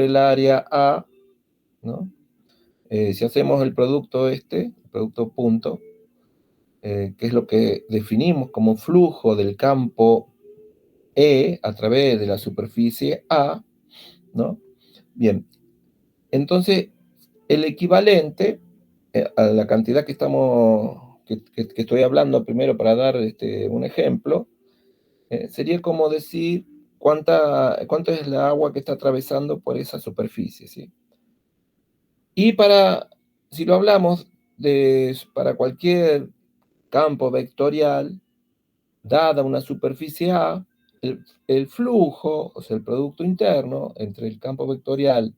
el área A, ¿no? Si hacemos el producto producto punto, que es lo que definimos como flujo del campo E a través de la superficie A, ¿no? Bien, entonces el equivalente a la cantidad que estoy hablando primero para dar un ejemplo, sería como decir cuánto es la agua que está atravesando por esa superficie, ¿sí? Y si lo hablamos para cualquier campo vectorial, dada una superficie A, el flujo, o sea, el producto interno entre el campo vectorial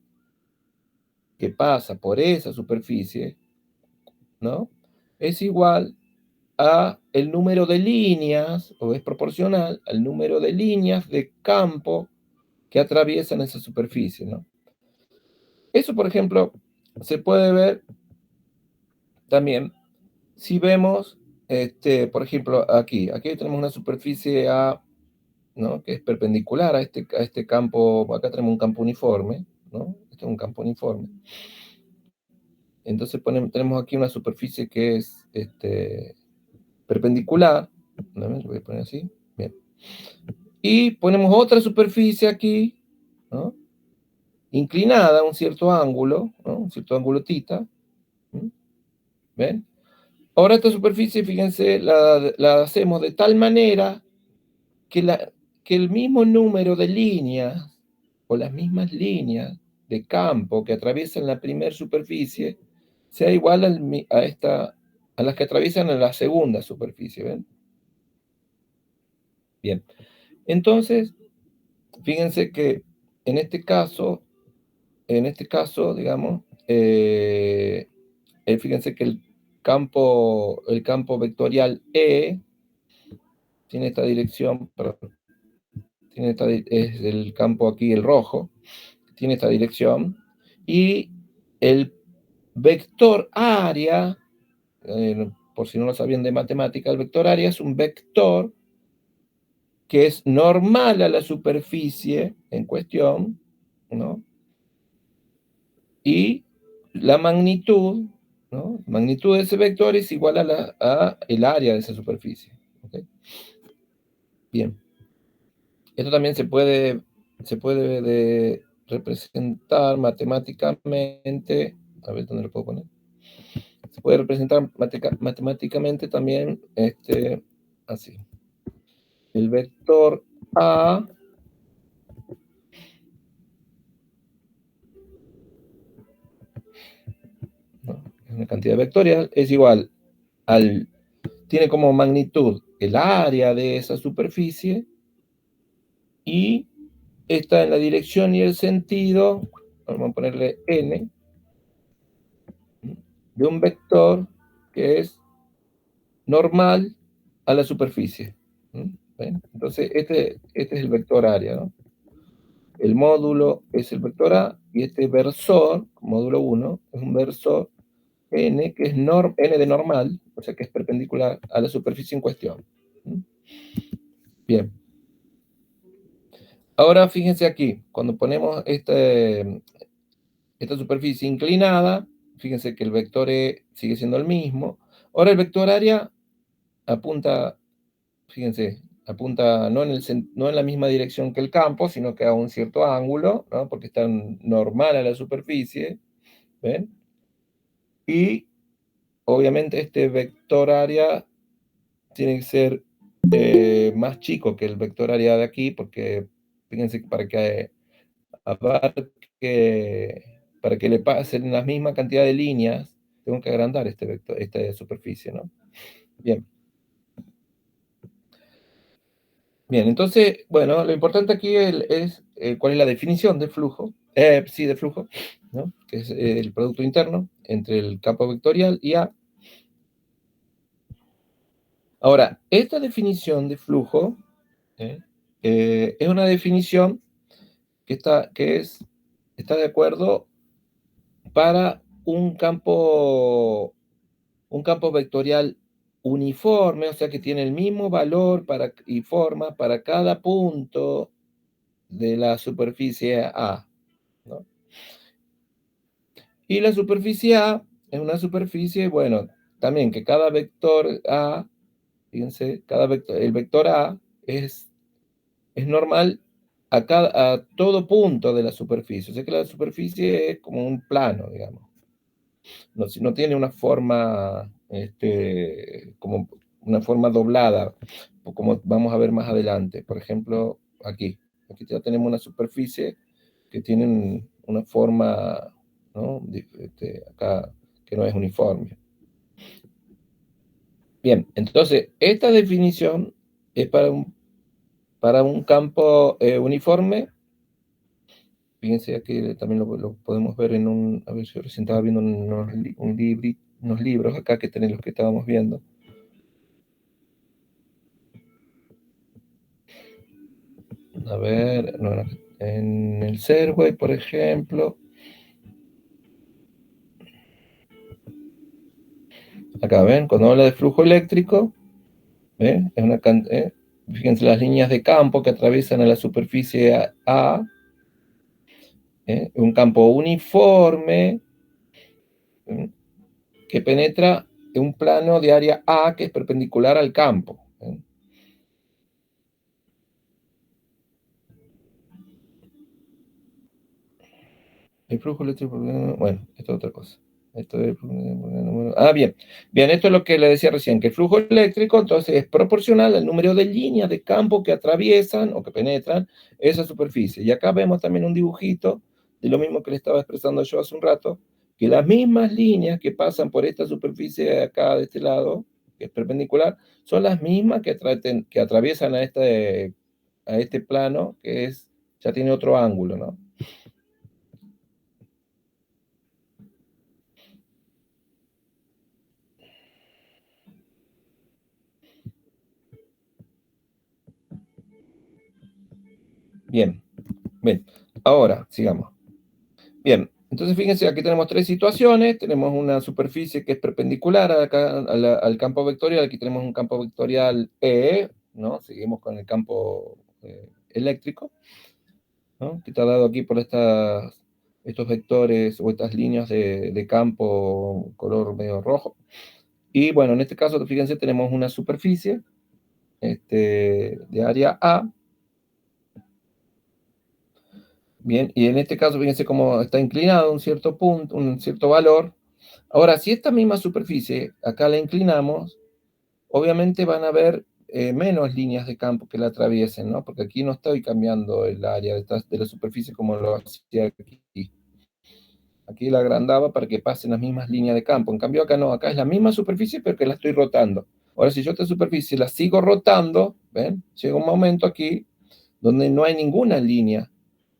que pasa por esa superficie, ¿no? Es igual a el número de líneas, o es proporcional al número de líneas de campo que atraviesan esa superficie, ¿no? Eso, por ejemplo, se puede ver también si vemos, por ejemplo, aquí tenemos una superficie A, ¿no? Que es perpendicular a este campo, acá tenemos un campo uniforme, ¿no? Este es un campo uniforme. Entonces tenemos aquí una superficie que es perpendicular, ¿no? Lo voy a poner así, bien. Y ponemos otra superficie aquí, ¿no? Inclinada a un cierto ángulo, ¿no? Un cierto ángulo θ. ¿Ven? Ahora esta superficie, fíjense, la hacemos de tal manera que el mismo número de líneas, o las mismas líneas de campo que atraviesan la primera superficie, sea igual a las que atraviesan en la segunda superficie, ¿ven? Bien. Entonces, fíjense que en este caso, digamos, fíjense que el campo vectorial E tiene esta dirección, perdón, es el campo aquí, el rojo, tiene esta dirección, y el vector área, por si no lo sabían de matemática, el vector área es un vector que es normal a la superficie en cuestión, ¿no? Y la magnitud, ¿no? La magnitud de ese vector es igual a el área de esa superficie. ¿Okay? Bien. Esto también se puede representar matemáticamente. A ver dónde lo puedo poner. Se puede representar matemáticamente también así. El vector A ¿no? Es una cantidad vectorial, es igual tiene como magnitud el área de esa superficie y está en la dirección y el sentido, vamos a ponerle n, de un vector que es normal a la superficie. ¿Ven? Entonces, este es el vector área, ¿no? El módulo es el vector A y este versor, módulo 1, es un versor n, que es n de normal, o sea que es perpendicular a la superficie en cuestión. Bien. Ahora fíjense aquí, cuando ponemos esta superficie inclinada, fíjense que el vector E sigue siendo el mismo. Ahora el vector área apunta, fíjense, apunta no en la misma dirección que el campo, sino que a un cierto ángulo, ¿no? Porque está normal a la superficie, ¿ven? Y obviamente este vector área tiene que ser más chico que el vector área de aquí, porque fíjense que para que le pasen la misma cantidad de líneas, tengo que agrandar esta superficie, ¿no? Bien. Bien, entonces, bueno, lo importante aquí es cuál es la definición de flujo, de flujo, ¿no? Que es el producto interno entre el campo vectorial y A. Ahora, esta definición de flujo es una definición que está de acuerdo para un campo vectorial uniforme, o sea que tiene el mismo valor y forma para cada punto de la superficie A, ¿no? Y la superficie A es una superficie, bueno, también que cada vector A, fíjense, el vector A es normal a todo punto de la superficie. O sea que la superficie es como un plano, digamos. No, no tiene una forma, como una forma doblada, como vamos a ver más adelante. Por ejemplo, aquí. Aquí ya tenemos una superficie que tiene una forma, ¿no? Acá, que no es uniforme. Bien, entonces, esta definición es para un campo uniforme. Fíjense aquí también lo podemos ver en un, a ver, yo recién estaba viendo unos libros acá que tenemos los que estábamos viendo. A ver, no, en el Serway, por ejemplo, acá ven, cuando habla de flujo eléctrico, ¿ven? Fíjense las líneas de campo que atraviesan a la superficie A, un campo uniforme, ¿eh? Que penetra en un plano de área A que es perpendicular al campo. El flujo eléctrico, bueno, esto es otra cosa. Bien. Bien, esto es lo que le decía recién, que el flujo eléctrico entonces es proporcional al número de líneas de campo que atraviesan o que penetran esa superficie. Y acá vemos también un dibujito de lo mismo que le estaba expresando yo hace un rato, que las mismas líneas que pasan por esta superficie de acá, de este lado, que es perpendicular, son las mismas que atraviesan a este plano, ya tiene otro ángulo, ¿no? Bien, bien. Ahora, sigamos. Bien, entonces fíjense, aquí tenemos tres situaciones. Tenemos una superficie que es perpendicular al campo vectorial. Aquí tenemos un campo vectorial E, ¿no? Seguimos con el campo eléctrico, ¿no? Que está dado aquí por estos vectores o estas líneas de campo color medio rojo. Y bueno, en este caso, fíjense, tenemos una superficie de área A. Bien, y en este caso, fíjense cómo está inclinado un cierto punto, un cierto valor. Ahora, si esta misma superficie acá la inclinamos, obviamente van a haber menos líneas de campo que la atraviesen, ¿no? Porque aquí no estoy cambiando el área de la superficie como lo hacía aquí. Aquí la agrandaba para que pasen las mismas líneas de campo. En cambio acá no, acá es la misma superficie, pero que la estoy rotando. Ahora, si yo esta superficie la sigo rotando, ¿ven? Llega un momento aquí donde no hay ninguna línea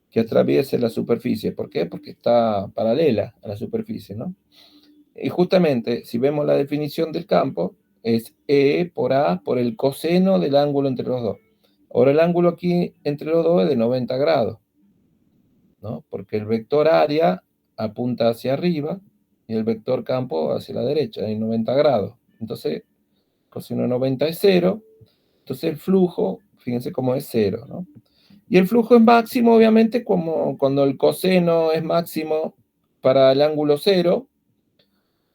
que atraviese la superficie. ¿Por qué? Porque está paralela a la superficie, ¿no? Y justamente, si vemos la definición del campo, es E por A por el coseno del ángulo entre los dos. Ahora el ángulo aquí entre los dos es de 90 grados, ¿no? Porque el vector área apunta hacia arriba y el vector campo hacia la derecha, en 90 grados. Entonces, coseno de 90 es cero, entonces el flujo, fíjense cómo es cero, ¿no? Y el flujo es máximo, obviamente, como cuando el coseno es máximo para el ángulo cero.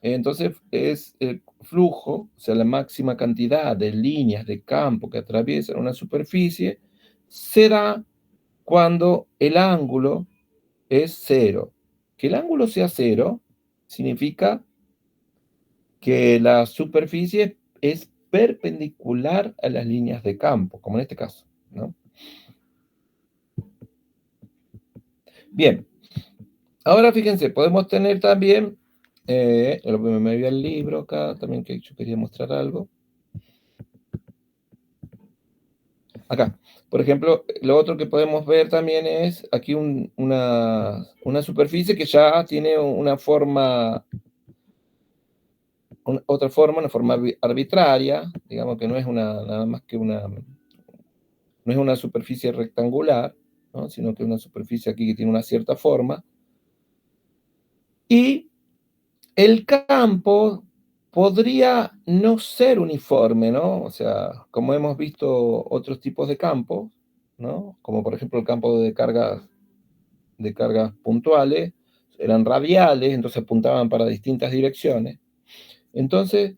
Entonces es el flujo, o sea, la máxima cantidad de líneas de campo que atraviesan una superficie, será cuando el ángulo es cero. Que el ángulo sea cero significa que la superficie es perpendicular a las líneas de campo, como en este caso, ¿no? Bien, ahora fíjense, podemos tener también, me había el libro acá, también que yo quería mostrar algo. Acá, por ejemplo, lo otro que podemos ver también es aquí una superficie que ya tiene otra forma, una forma arbitraria, digamos que no es nada más que no es una superficie rectangular, ¿no? Sino que es una superficie aquí que tiene una cierta forma. Y el campo podría no ser uniforme, ¿no? O sea, como hemos visto otros tipos de campos, ¿no? Como por ejemplo el campo de cargas puntuales, eran radiales, entonces apuntaban para distintas direcciones. Entonces,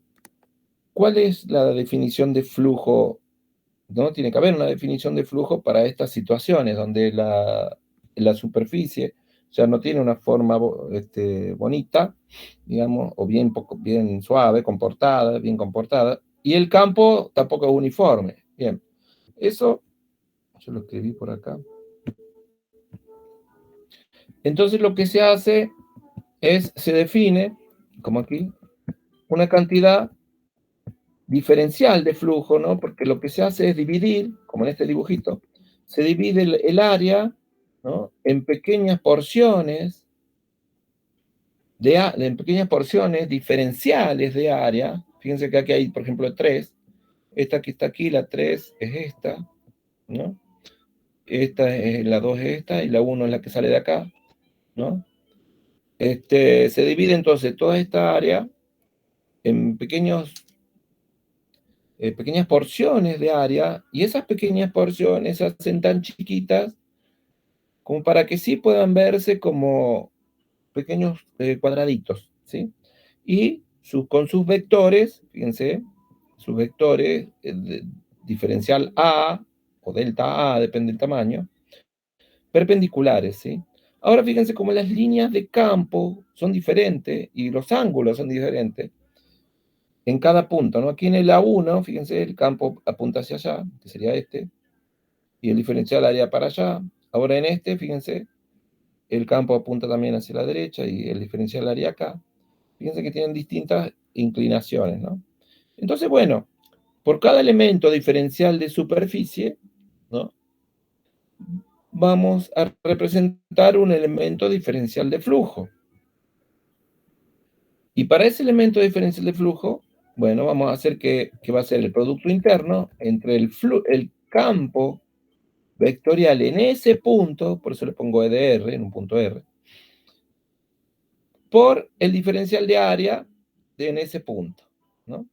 ¿cuál es la definición de flujo? ¿No? Tiene que haber una definición de flujo para estas situaciones donde la superficie ya no tiene una forma bonita, digamos, o bien suave, bien comportada, y el campo tampoco es uniforme. Bien, eso yo lo escribí por acá. Entonces lo que se hace es, se define, como aquí, una cantidad diferencial de flujo, ¿no? Porque lo que se hace es dividir, como en este dibujito, se divide el área, ¿no? En pequeñas porciones, en pequeñas porciones diferenciales de área. Fíjense que aquí hay, por ejemplo, 3. Esta que está aquí, la 3 es esta, ¿no? Esta es la 2 es esta, y la 1 es la que sale de acá, ¿no? Se divide entonces toda esta área en pequeñas porciones de área, y esas pequeñas porciones se hacen tan chiquitas como para que sí puedan verse como pequeños cuadraditos, ¿sí? Y con sus vectores, fíjense, sus vectores diferencial A o delta A, depende del tamaño, perpendiculares, ¿sí? Ahora fíjense cómo las líneas de campo son diferentes y los ángulos son diferentes en cada punto, ¿no? Aquí en el A1, fíjense, el campo apunta hacia allá, que sería este, y el diferencial haría para allá. Ahora en este, fíjense, el campo apunta también hacia la derecha y el diferencial haría acá. Fíjense que tienen distintas inclinaciones, ¿no? Entonces, bueno, por cada elemento diferencial de superficie, ¿no? Vamos a representar un elemento diferencial de flujo. Y para ese elemento diferencial de flujo, bueno, vamos a hacer que va a ser el producto interno entre el campo vectorial en ese punto, por eso le pongo EDR en un punto R, por el diferencial de área en ese punto, ¿no?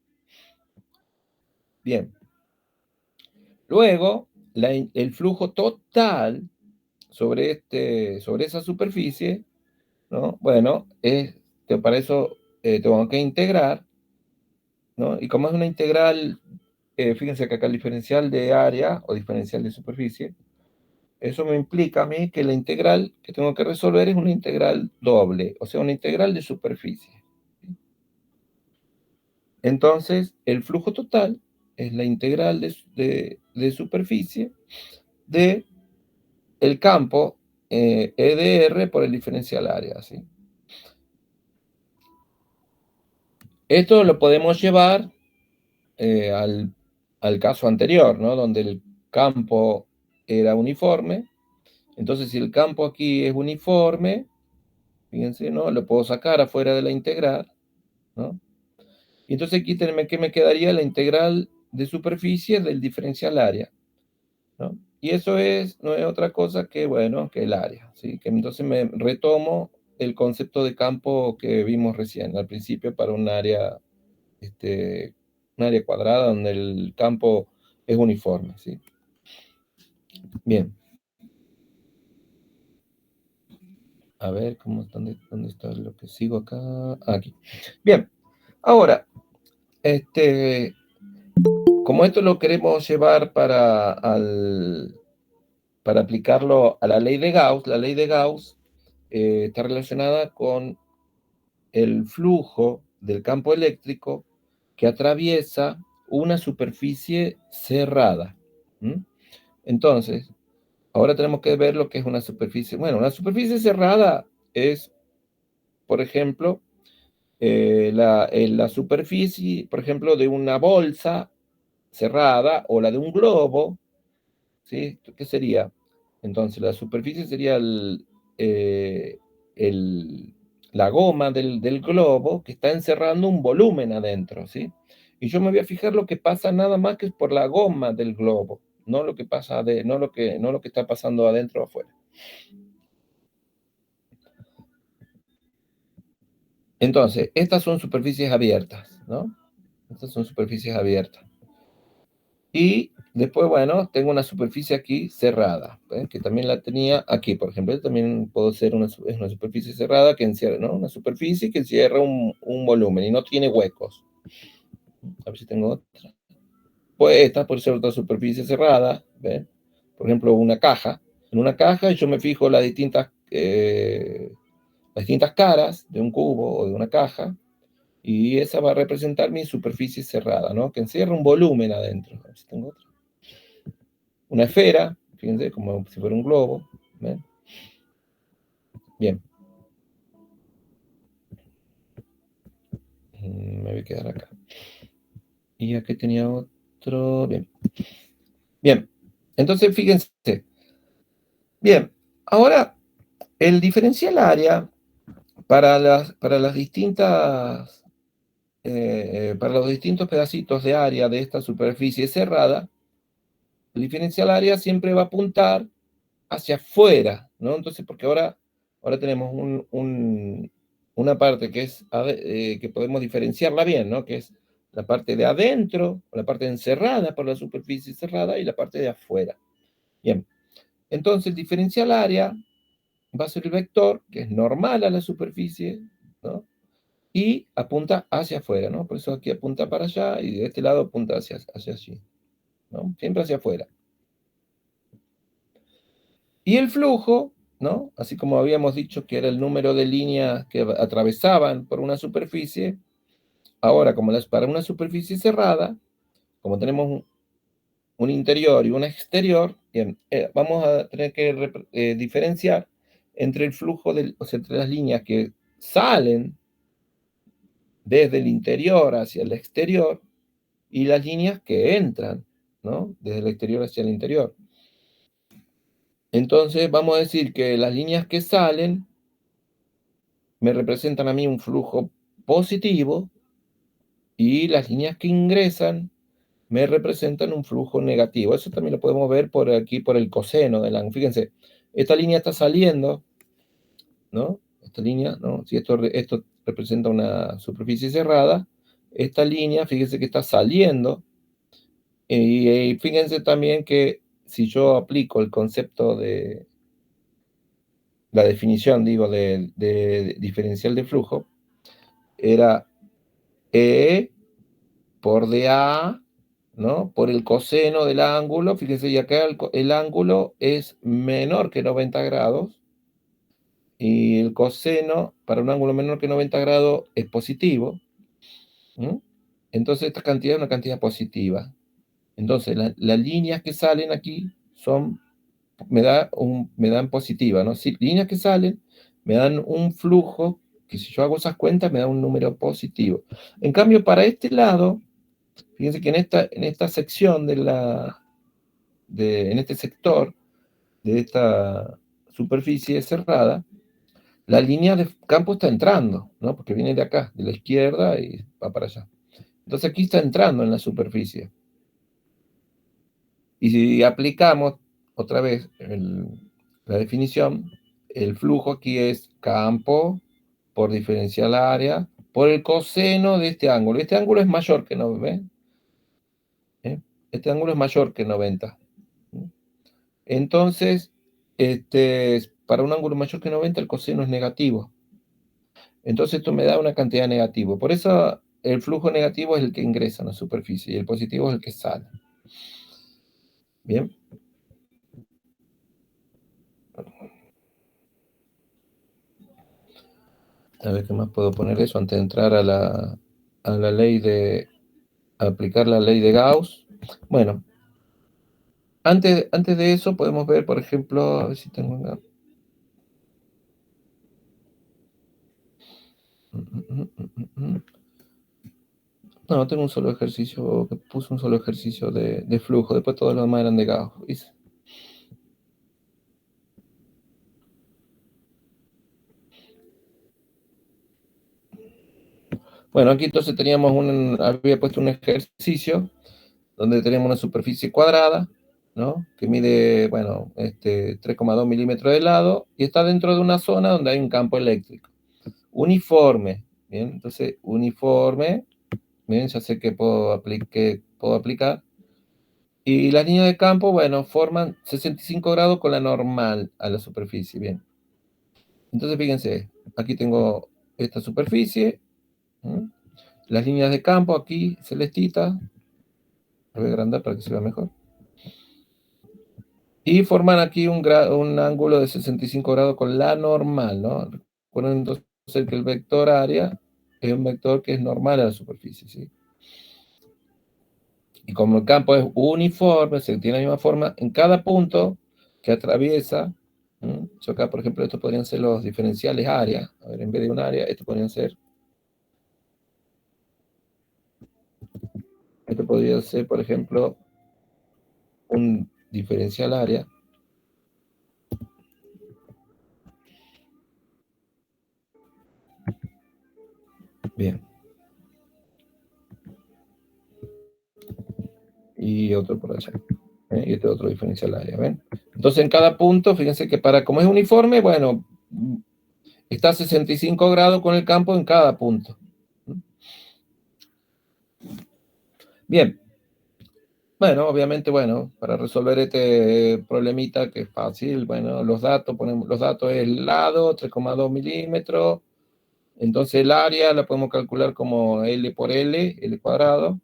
Bien. Luego, el flujo total sobre esa superficie, ¿no? Bueno, para eso tengo que integrar, ¿no? Y como es una integral, fíjense que acá el diferencial de área o diferencial de superficie, eso me implica a mí que la integral que tengo que resolver es una integral doble, o sea, una integral de superficie. Entonces, el flujo total es la integral de superficie de el campo EDR por el diferencial área, ¿sí? Esto lo podemos llevar al caso anterior, ¿no? Donde el campo era uniforme. Entonces, si el campo aquí es uniforme, fíjense, ¿no? Lo puedo sacar afuera de la integral, ¿no? Y entonces aquí, ¿qué me quedaría? La integral de superficie del diferencial área, ¿no? Y eso no es otra cosa que, bueno, que el área, ¿sí? Que entonces me retomo el concepto de campo que vimos recién al principio para un área cuadrada donde el campo es uniforme, ¿sí? Bien. A ver, ¿dónde está lo que sigo acá? Aquí. Bien. Ahora, como esto lo queremos llevar para aplicarlo a la ley de Gauss está relacionada con el flujo del campo eléctrico que atraviesa una superficie cerrada. Entonces, ahora tenemos que ver lo que es una superficie. Bueno, una superficie cerrada es, por ejemplo, la superficie, por ejemplo, de una bolsa cerrada o la de un globo, ¿sí? ¿Qué sería? Entonces, la superficie sería eh, el- la goma del globo que está encerrando un volumen adentro, ¿sí? Y yo me voy a fijar lo que pasa nada más que por la goma del globo, no lo que pasa no lo que está pasando adentro o afuera. Entonces, estas son superficies abiertas, ¿no? Estas son superficies abiertas. Y Después, bueno, tengo una superficie aquí cerrada, que también la tenía aquí, por ejemplo. También puedo ser es una superficie cerrada que encierra, ¿no? Una superficie que encierra un volumen y no tiene huecos. A ver si tengo otra. Pues esta puede ser otra superficie cerrada, ¿ven? Por ejemplo, una caja. En una caja yo me fijo las distintas caras de un cubo o de una caja, y esa va a representar mi superficie cerrada, ¿no? Que encierra un volumen adentro. A ver si tengo otra. Una esfera, fíjense, como si fuera un globo. ¿Ven? Bien. Me voy a quedar acá. Y aquí tenía otro. Bien. Bien. Entonces, fíjense. Bien. Ahora, el diferencial área para las distintas, para los distintos pedacitos de área de esta superficie cerrada, el diferencial área siempre va a apuntar hacia afuera, ¿no? Entonces, porque ahora tenemos una parte que que podemos diferenciarla bien, ¿no? Que es la parte de adentro, la parte encerrada por la superficie cerrada y la parte de afuera. Bien, entonces el diferencial área va a ser el vector, que es normal a la superficie, ¿no? Y apunta hacia afuera, ¿no? Por eso aquí apunta para allá y de este lado apunta hacia allí, ¿no? Siempre hacia afuera. Y el flujo, ¿no? Así como habíamos dicho que era el número de líneas que atravesaban por una superficie, ahora como para una superficie cerrada, como tenemos un interior y un exterior, bien, vamos a tener que diferenciar entre el flujo, o sea, entre las líneas que salen desde el interior hacia el exterior y las líneas que entran, ¿no? Desde el exterior hacia el interior. Entonces vamos a decir que las líneas que salen me representan a mí un flujo positivo y las líneas que ingresan me representan un flujo negativo. Eso también lo podemos ver por aquí, por el coseno del ángulo. Fíjense, esta línea está saliendo, ¿no? Esta línea, ¿no? Si esto representa una superficie cerrada, esta línea, fíjense que está saliendo. Y fíjense también que si yo aplico el concepto de la definición, digo, de diferencial de flujo, era E por dA, ¿no? Por el coseno del ángulo, fíjense, y acá el ángulo es menor que 90 grados, y el coseno para un ángulo menor que 90 grados es positivo. ¿Mm? Entonces esta cantidad es una cantidad positiva. Entonces las líneas que salen aquí me dan positiva, ¿no? Si líneas que salen me dan un flujo que si yo hago esas cuentas me da un número positivo. En cambio, para este lado, fíjense que en esta sección en este sector de esta superficie cerrada, la línea de campo está entrando, ¿no? Porque viene de acá, de la izquierda y va para allá. Entonces aquí está entrando en la superficie. Y si aplicamos otra vez la definición, el flujo aquí es campo por diferencial área por el coseno de este ángulo. Este ángulo es mayor que 90. ¿Eh? Este ángulo es mayor que 90. Entonces, para un ángulo mayor que 90, el coseno es negativo. Entonces, esto me da una cantidad negativa. Por eso, el flujo negativo es el que ingresa en la superficie y el positivo es el que sale. Bien. A ver qué más puedo poner eso antes de entrar a la ley a aplicar la ley de Gauss. Bueno, antes de eso podemos ver, por ejemplo, a ver si tengo una. No, tengo un solo ejercicio, que puse un solo ejercicio de flujo, después todos los demás eran de Gauss, ¿viste? Bueno, aquí entonces había puesto un ejercicio donde tenemos una superficie cuadrada, ¿no? Que mide, bueno, 3,2 milímetros de lado y está dentro de una zona donde hay un campo eléctrico. Uniforme, ¿bien? Entonces, uniforme, bien, ya sé que puedo aplicar Y las líneas de campo, bueno, forman 65 grados con la normal a la superficie, bien. Entonces, fíjense, aquí tengo esta superficie, ¿m? Las líneas de campo aquí, celestita, lo voy a agrandar para que se vea mejor. Y forman aquí un ángulo de 65 grados con la normal, ¿no? Recuerden entonces que el vector área es un vector que es normal a la superficie, ¿sí? Y como el campo es uniforme, se tiene la misma forma, en cada punto que atraviesa, yo acá, por ejemplo, estos podrían ser los diferenciales área. A ver, en vez de un área, esto podría ser, por ejemplo, un diferencial área. Bien. Y otro por allá. Y este otro diferencial área, ¿ven? Entonces, en cada punto, fíjense que como es uniforme, bueno, está a 65 grados con el campo en cada punto. Bien. Bueno, obviamente, bueno, para resolver este problemita que es fácil, bueno, ponemos los datos es el lado, 3,2 milímetros, entonces el área la podemos calcular como L por L cuadrado,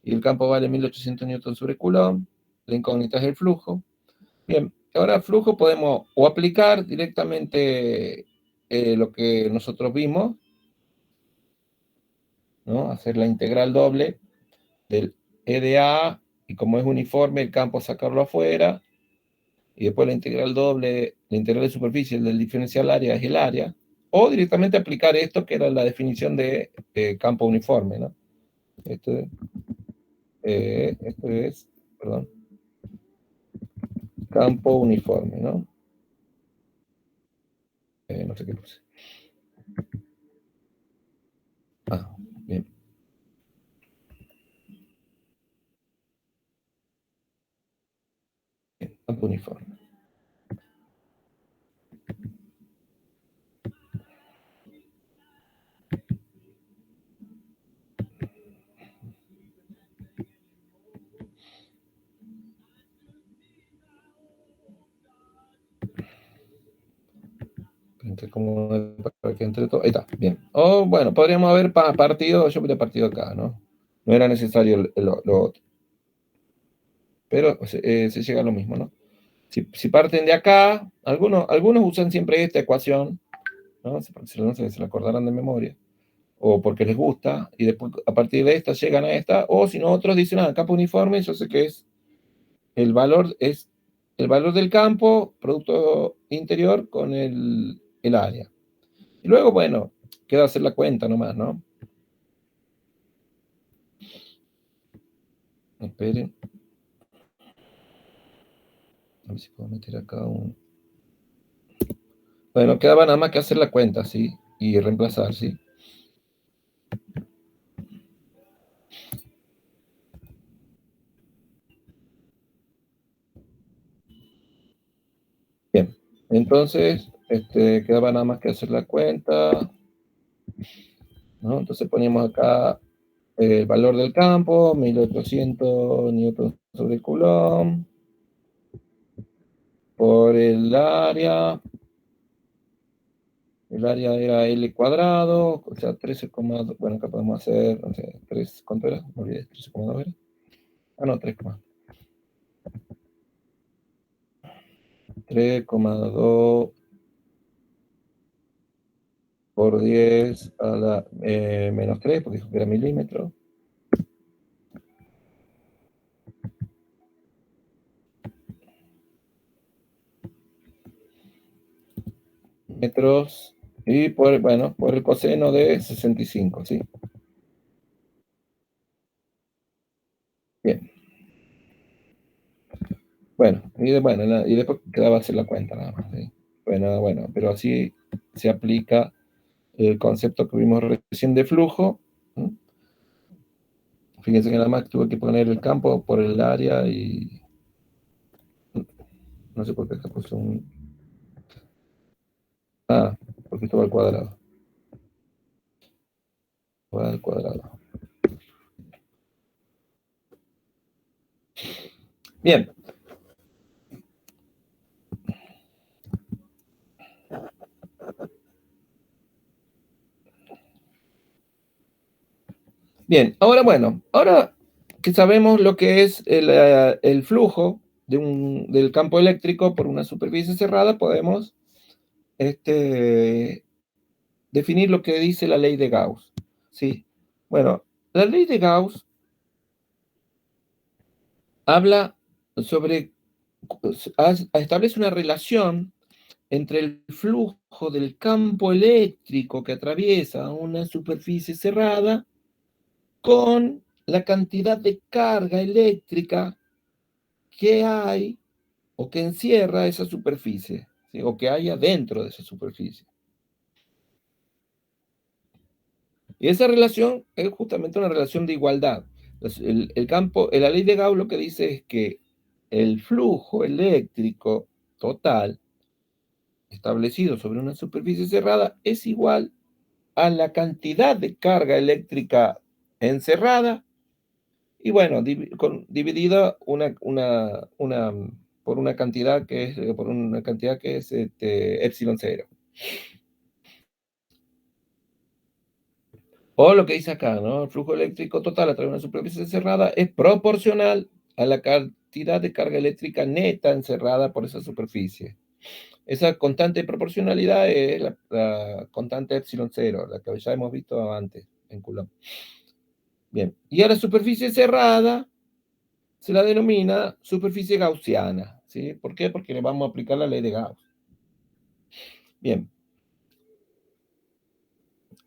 y el campo vale 1800 newton sobre coulomb, la incógnita es el flujo. Bien, ahora flujo podemos o aplicar directamente lo que nosotros vimos, ¿no? Hacer la integral doble del E de A, y como es uniforme, el campo sacarlo afuera, y después la integral doble, la integral de superficie del diferencial área es el área, o directamente aplicar esto que era la definición de campo uniforme, ¿no? Esto, esto es, perdón, campo uniforme, ¿no? No sé qué puse. Ah, bien. Bien, campo uniforme. Para que entre todo. Ahí está, bien. O bueno, podríamos haber partido, yo hubiera partido acá, ¿no? No era necesario lo otro. Pero se llega a lo mismo, ¿no? Si parten de acá, algunos usan siempre esta ecuación, ¿no? No sé, se la acordarán de memoria, o porque les gusta, y después a partir de esta llegan a esta, o si no, otros dicen, campo uniforme, yo sé que es el valor del campo, producto interior, con el área. Y luego, bueno, queda hacer la cuenta nomás, ¿no? Esperen. A ver si puedo meter acá un... Bueno, quedaba nada más que hacer la cuenta, ¿sí? Y reemplazar, ¿sí? Bien. Entonces, quedaba nada más que hacer la cuenta, ¿no? Entonces poníamos acá el valor del campo, 1800 newton sobre coulomb, por el área era L cuadrado, o sea, 13,2, bueno, acá podemos hacer, no sé, 3, ¿cuánto era? Me olvidé, 13,2 era. Ah, no, 3,2 por 10 a la menos 3, porque dijo que era milímetro. Metros, y bueno, por el coseno de 65, ¿sí? Bien. Bueno, y después quedaba hacer la cuenta nada más, ¿sí? Bueno, pero así se aplica el concepto que vimos recién de flujo. ¿Sí? Fíjense que nada más tuve que poner el campo por el área y no sé por qué acá puse un... Ah, porque esto va al cuadrado. Va al cuadrado. Bien. Bien, ahora bueno, ahora que sabemos lo que es el flujo del campo eléctrico por una superficie cerrada, podemos este, definir lo que dice la ley de Gauss. ¿Sí? Bueno, la ley de Gauss habla sobre, establece una relación entre el flujo del campo eléctrico que atraviesa una superficie cerrada con la cantidad de carga eléctrica que hay o que encierra esa superficie, ¿sí? O que haya dentro de esa superficie. Y esa relación es justamente una relación de igualdad. El campo, la ley de Gauss lo que dice es que el flujo eléctrico total establecido sobre una superficie cerrada es igual a la cantidad de carga eléctrica encerrada y bueno, dividida por una cantidad que es epsilon cero. O lo que dice acá, ¿no? El flujo eléctrico total a través de una superficie cerrada es proporcional a la cantidad de carga eléctrica neta encerrada por esa superficie. Esa constante de proporcionalidad es la constante epsilon cero, la que ya hemos visto antes en Coulomb. Bien, y a la superficie cerrada se la denomina superficie gaussiana, ¿sí? ¿Por qué? Porque le vamos a aplicar la ley de Gauss. Bien,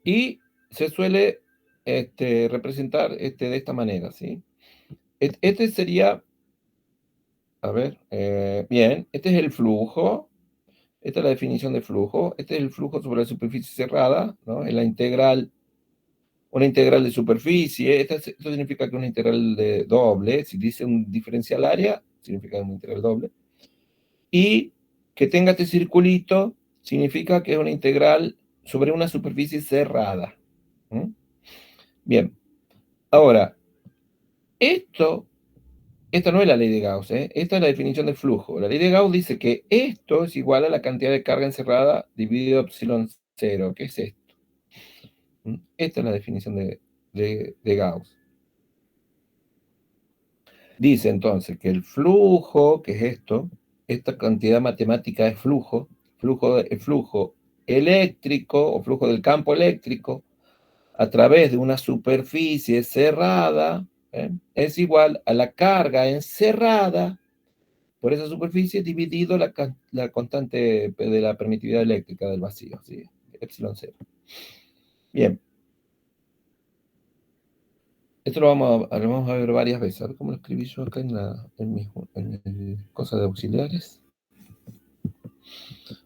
y se suele representar de esta manera, ¿sí? Este sería, a ver, bien, este es el flujo, esta es la definición de flujo, este es el flujo sobre la superficie cerrada, ¿no? Es una integral de superficie, esto significa que una integral de doble, si dice un diferencial área, significa una integral doble, y que tenga este circulito significa que es una integral sobre una superficie cerrada. ¿Mm? Bien, ahora, esta no es la ley de Gauss, ¿eh? Esta es la definición de flujo. La ley de Gauss dice que esto es igual a la cantidad de carga encerrada dividido epsilon cero. ¿Qué es esto? Esta es la definición de Gauss. Dice entonces que el flujo, que es esto, esta cantidad matemática es flujo eléctrico o flujo del campo eléctrico a través de una superficie cerrada, es igual a la carga encerrada por esa superficie dividido la constante de la permitividad eléctrica del vacío, ¿sí? Epsilon cero. Bien, esto lo vamos a ver varias veces. A ver cómo lo escribí yo acá en el cosa de auxiliares.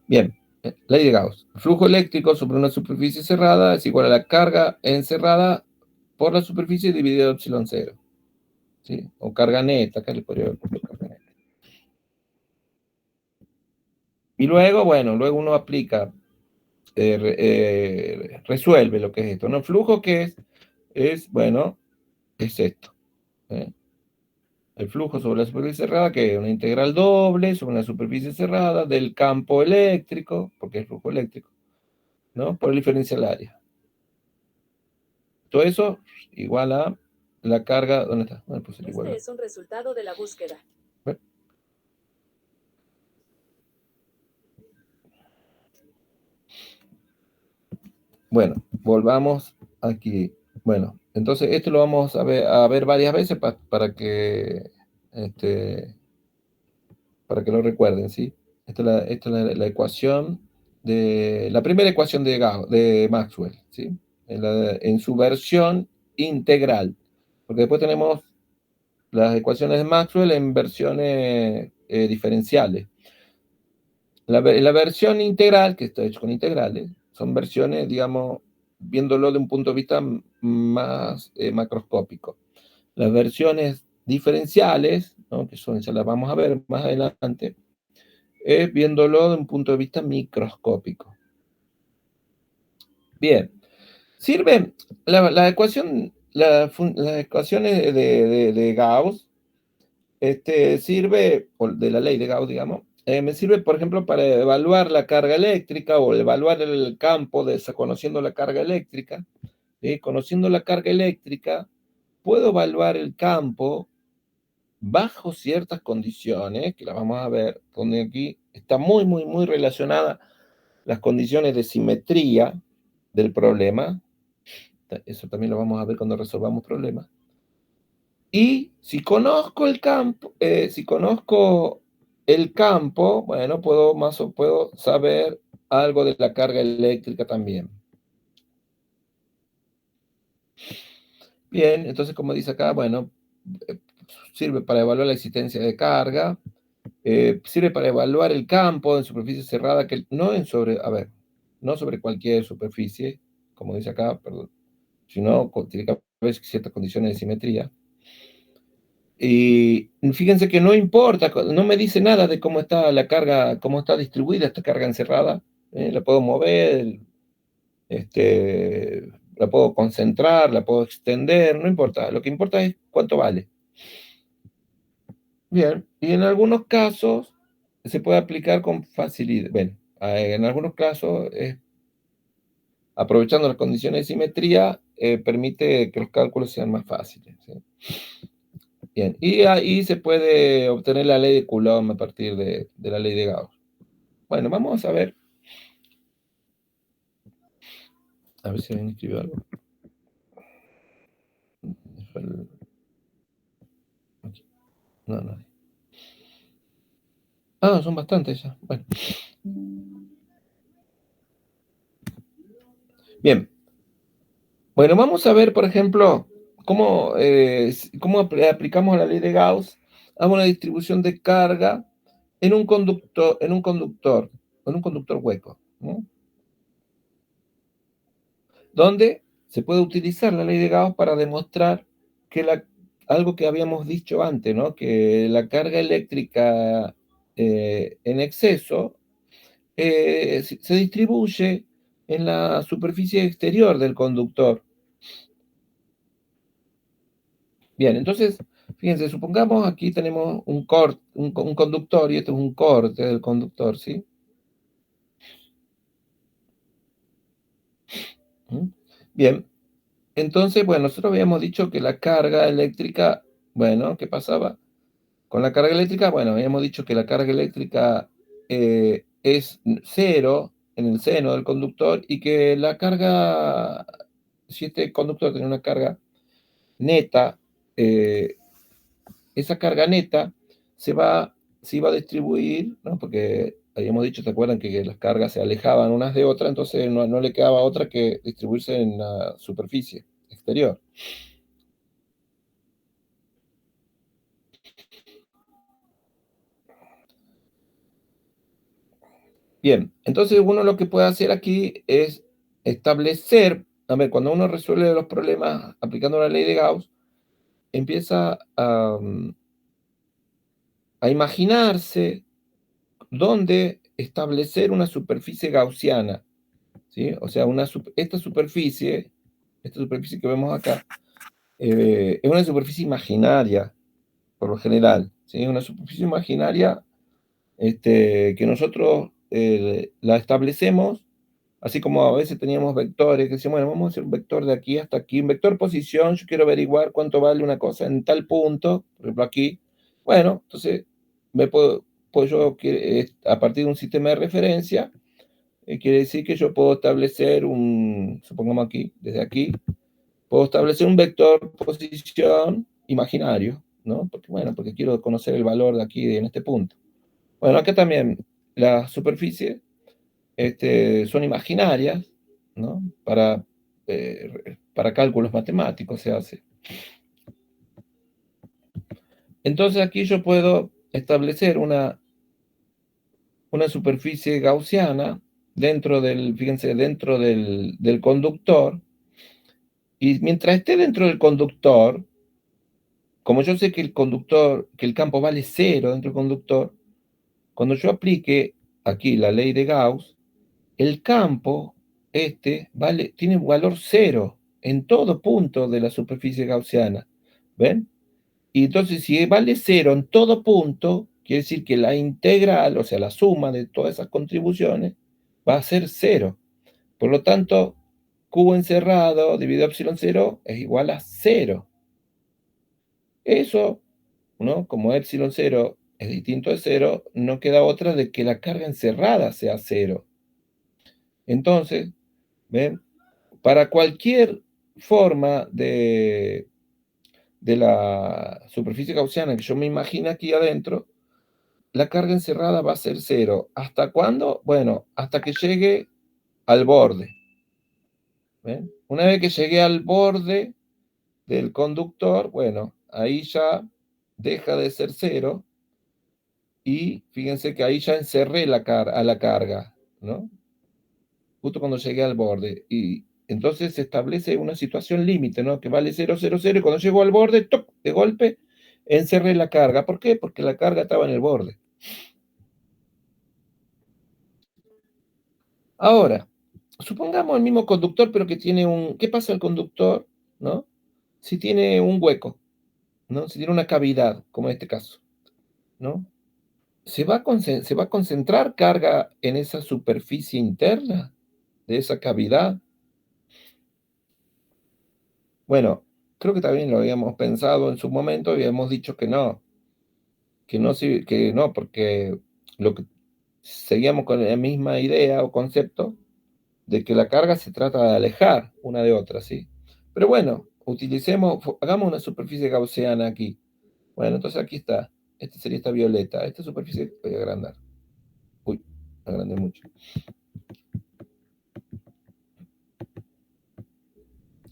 Bien, ley de Gauss. El flujo eléctrico sobre una superficie cerrada es igual a la carga encerrada por la superficie dividida por epsilon cero. ¿Sí? O carga neta, acá le podría poner carga neta. Y luego, bueno, luego uno aplica, resuelve lo que es esto, ¿no? El flujo que bueno, es esto. ¿Eh? El flujo sobre la superficie cerrada, que es una integral doble sobre una superficie cerrada del campo eléctrico, porque es flujo eléctrico, ¿no? Por el diferencial área. Todo eso igual a la carga. ¿Dónde está? ¿Dónde puse el igual? Este es un resultado de la búsqueda. Bueno, volvamos aquí. Bueno, entonces esto lo vamos a ver varias veces para que lo recuerden, ¿sí? Esta es la ecuación la primera ecuación de Maxwell, ¿sí? En su versión integral, porque después tenemos las ecuaciones de Maxwell en versiones diferenciales. La versión integral, que está hecho con integrales, son versiones, digamos, viéndolo de un punto de vista más macroscópico. Las versiones diferenciales, ¿no? Que ya las vamos a ver más adelante, es viéndolo de un punto de vista microscópico. Bien, sirve las ecuaciones de Gauss sirve, o de la ley de Gauss, digamos, me sirve, por ejemplo, para evaluar la carga eléctrica o evaluar el campo conociendo la carga eléctrica. Conociendo la carga eléctrica, puedo evaluar el campo bajo ciertas condiciones, que las vamos a ver, donde aquí está muy, muy, muy relacionada las condiciones de simetría del problema. Eso también lo vamos a ver cuando resolvamos problemas. Y si conozco el campo, bueno, puedo saber algo de la carga eléctrica también. Bien, entonces como dice acá, bueno, sirve para evaluar la existencia de carga, sirve para evaluar el campo en superficie cerrada, no sobre cualquier superficie, como dice acá, perdón, sino tiene que haber ciertas condiciones de simetría. Y fíjense que no importa, no me dice nada de cómo está la carga, cómo está distribuida esta carga encerrada. La puedo mover, la puedo concentrar, la puedo extender, no importa. Lo que importa es cuánto vale. Bien, y en algunos casos se puede aplicar con facilidad. Bueno, en algunos casos, aprovechando las condiciones de simetría, permite que los cálculos sean más fáciles, ¿sí? Bien, y ahí se puede obtener la ley de Coulomb a partir de la ley de Gauss. Bueno, vamos a ver. A ver si alguien escribió algo. No, no. Ah, son bastantes ya. Bueno. Bien. Bueno, vamos a ver, por ejemplo, cómo aplicamos la ley de Gauss a una distribución de carga en un conductor hueco, ¿no? Donde se puede utilizar la ley de Gauss para demostrar que algo que habíamos dicho antes, ¿no? Que la carga eléctrica en exceso se distribuye en la superficie exterior del conductor. Bien, entonces, fíjense, supongamos aquí tenemos un conductor y este es un corte del conductor, ¿sí? ¿Mm? Bien, entonces, bueno, nosotros habíamos dicho que la carga eléctrica, bueno, ¿qué pasaba? Con la carga eléctrica, bueno, habíamos dicho que la carga eléctrica es cero en el seno del conductor y que la carga, si este conductor tiene una carga neta, esa carga neta se iba a distribuir, ¿no? Porque habíamos dicho, ¿te acuerdan que las cargas se alejaban unas de otras? Entonces no le quedaba otra que distribuirse en la superficie exterior. Bien, entonces uno lo que puede hacer aquí es establecer, a ver, cuando uno resuelve los problemas aplicando la ley de Gauss, empieza a imaginarse dónde establecer una superficie gaussiana, ¿sí? O sea, esta superficie que vemos acá, es una superficie imaginaria, por lo general, ¿sí? Una superficie imaginaria que nosotros la establecemos, así como a veces teníamos vectores, que decíamos, bueno, vamos a hacer un vector de aquí hasta aquí, un vector posición, yo quiero averiguar cuánto vale una cosa en tal punto, por ejemplo aquí, bueno, entonces a partir de un sistema de referencia, quiere decir que yo puedo establecer supongamos aquí, desde aquí, puedo establecer un vector posición imaginario, ¿no? Porque quiero conocer el valor de aquí, en este punto. Bueno, acá también las superficies son imaginarias, ¿no? Para cálculos matemáticos se hace. Entonces aquí yo puedo establecer una superficie gaussiana fíjense, dentro del conductor, y mientras esté dentro del conductor, como yo sé que el campo vale cero dentro del conductor, cuando yo aplique aquí la ley de Gauss, el campo tiene un valor cero en todo punto de la superficie gaussiana. ¿Ven? Y entonces, si vale 0 en todo punto, quiere decir que la integral, o sea, la suma de todas esas contribuciones, va a ser 0. Por lo tanto, Q encerrado dividido epsilon 0 es igual a 0. Eso, ¿no? Como epsilon 0 es distinto de 0, no queda otra de que la carga encerrada sea 0. Entonces, ¿ven? Para cualquier forma de la superficie gaussiana que yo me imagine aquí adentro, la carga encerrada va a ser 0. ¿Hasta cuándo? Bueno, hasta que llegue al borde. ¿Ven? Una vez que llegue al borde del conductor, bueno, ahí ya deja de ser 0 y fíjense que ahí ya encerré a la carga, ¿no? Justo cuando llegué al borde. Y entonces se establece una situación límite, ¿no? Que vale 0, 0, 0, y cuando llego al borde, ¡toc!, de golpe, encerré la carga. ¿Por qué? Porque la carga estaba en el borde. Ahora, supongamos el mismo conductor, pero que tiene un... ¿Qué pasa al conductor, no? Si tiene un hueco, ¿no? Si tiene una cavidad, como en este caso, ¿no? ¿Se va a concentrar carga en esa superficie interna de esa cavidad? Bueno, creo que también lo habíamos pensado en su momento, habíamos dicho que no, porque lo que seguíamos con la misma idea o concepto de que la carga se trata de alejar una de otra, ¿sí? Pero bueno, hagamos una superficie gaussiana aquí. Bueno, entonces aquí está. Esta sería esta violeta. Esta superficie voy a agrandar. Uy, agrandé mucho.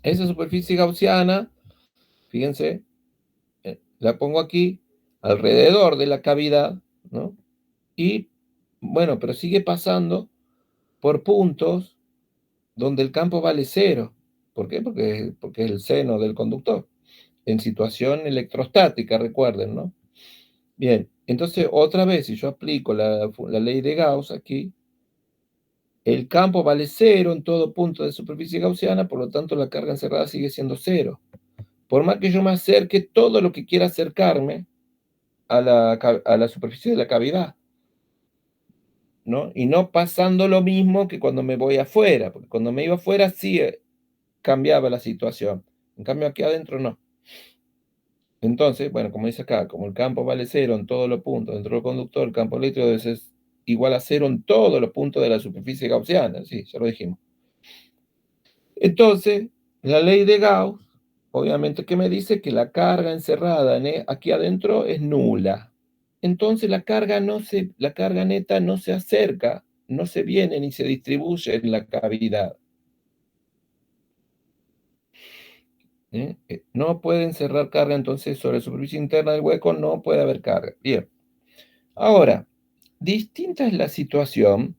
Esa superficie gaussiana, fíjense, la pongo aquí alrededor de la cavidad, ¿no? Y bueno, pero sigue pasando por puntos donde el campo vale 0. ¿Por qué? Porque es el seno del conductor. En situación electrostática, recuerden, ¿no? Bien, entonces otra vez, si yo aplico la ley de Gauss aquí, el campo vale 0 en todo punto de superficie gaussiana, por lo tanto la carga encerrada sigue siendo 0. Por más que yo me acerque todo lo que quiera acercarme a la superficie de la cavidad, ¿no? Y no pasando lo mismo que cuando me voy afuera, porque cuando me iba afuera sí cambiaba la situación. En cambio aquí adentro no. Entonces, bueno, como dice acá, como el campo vale 0 en todos los puntos dentro del conductor, el campo eléctrico es igual a 0 en todos los puntos de la superficie gaussiana. Sí, ya lo dijimos. Entonces, la ley de Gauss, obviamente, que me dice que la carga encerrada aquí adentro es nula. Entonces la carga neta no se acerca, no se viene ni se distribuye en la cavidad. No puede encerrar carga, entonces sobre la superficie interna del hueco no puede haber carga. Bien. Ahora, distinta es la situación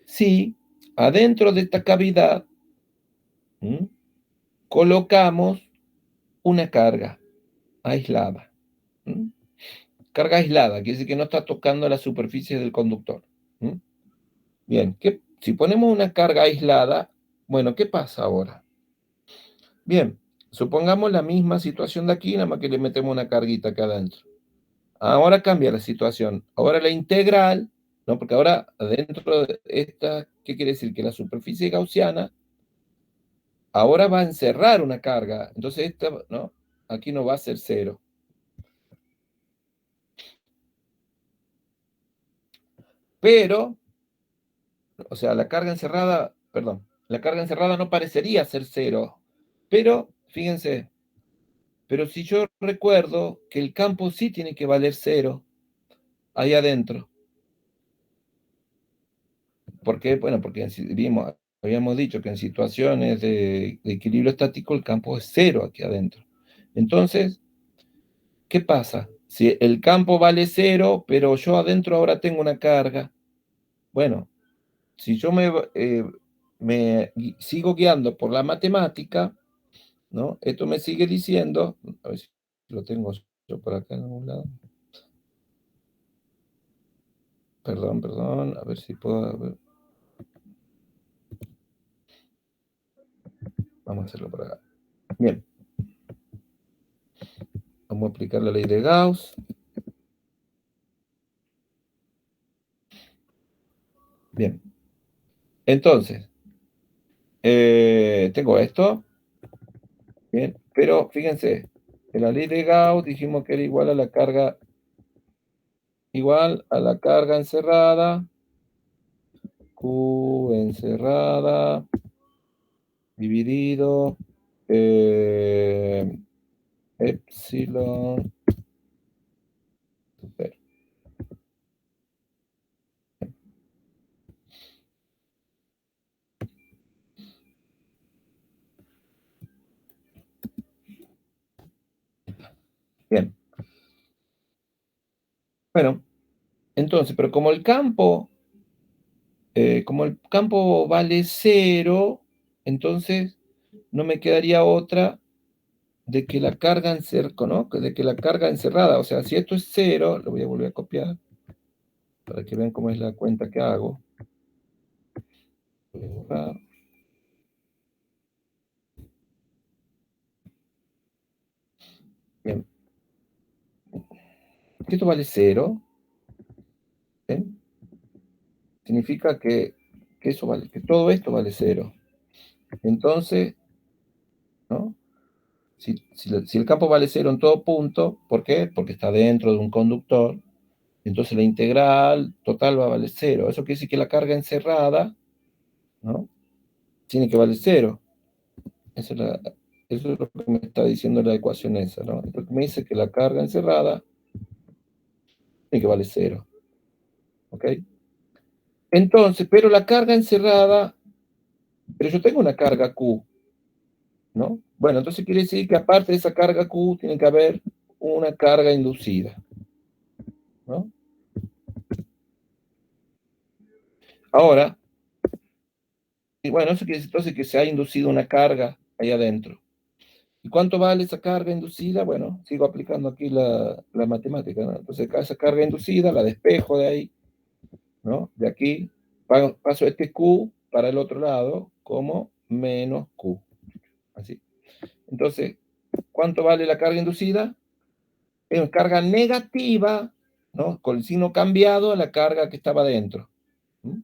si adentro de esta cavidad colocamos una carga aislada. Carga aislada, quiere decir que no está tocando la superficie del conductor. Bien, si ponemos una carga aislada, bueno, ¿qué pasa ahora? Bien, supongamos la misma situación de aquí, nada más que le metemos una carguita acá adentro. Ahora cambia la situación. Ahora la integral, ¿no? Porque ahora dentro de esta, ¿qué quiere decir? Que la superficie gaussiana ahora va a encerrar una carga. Entonces esta, ¿no? Aquí no va a ser 0. Pero, o sea, la carga encerrada no parecería ser 0. Pero, fíjense, pero si yo recuerdo que el campo sí tiene que valer 0 ahí adentro. ¿Por qué? Bueno, porque habíamos dicho que en situaciones de equilibrio estático el campo es 0 aquí adentro. Entonces, ¿qué pasa? Si el campo vale 0, pero yo adentro ahora tengo una carga, bueno, si yo me sigo guiando por la matemática, ¿no? Esto me sigue diciendo, a ver si lo tengo yo por acá en algún lado. Perdón, a ver si puedo. Ver. Vamos a hacerlo por acá. Bien. a aplicar la ley de Gauss. Bien. Entonces, tengo esto. Bien. Pero fíjense, en la ley de Gauss dijimos que era igual a la carga encerrada, Q encerrada, dividido epsilon super. Bien. Bueno, entonces, pero como el campo vale 0, entonces no me quedaría otra de que la carga ¿no? De que la carga encerrada, o sea, si esto es 0, lo voy a volver a copiar para que vean cómo es la cuenta que hago. Bien. Esto vale 0. ¿Ven? Significa que eso vale, que todo esto vale 0. Entonces, ¿no? Si el campo vale 0 en todo punto, ¿por qué? Porque está dentro de un conductor, entonces la integral total va a valer 0. Eso quiere decir que la carga encerrada, ¿no? Tiene que valer 0. Eso es lo que me está diciendo la ecuación esa, ¿no? Entonces me dice que la carga encerrada tiene que valer 0. ¿Ok? Entonces, pero la carga encerrada, pero yo tengo una carga Q, ¿no? Bueno, entonces quiere decir que aparte de esa carga Q, tiene que haber una carga inducida, ¿no? Ahora, y bueno, eso quiere decir entonces que se ha inducido una carga ahí adentro. ¿Y cuánto vale esa carga inducida? Bueno, sigo aplicando aquí la matemática, ¿no? Entonces, esa carga inducida la despejo de ahí, ¿no? De aquí paso este Q para el otro lado como menos Q. Así. Entonces, ¿cuánto vale la carga inducida? Es carga negativa, ¿no? Con el signo cambiado a la carga que estaba dentro. ¿Mm?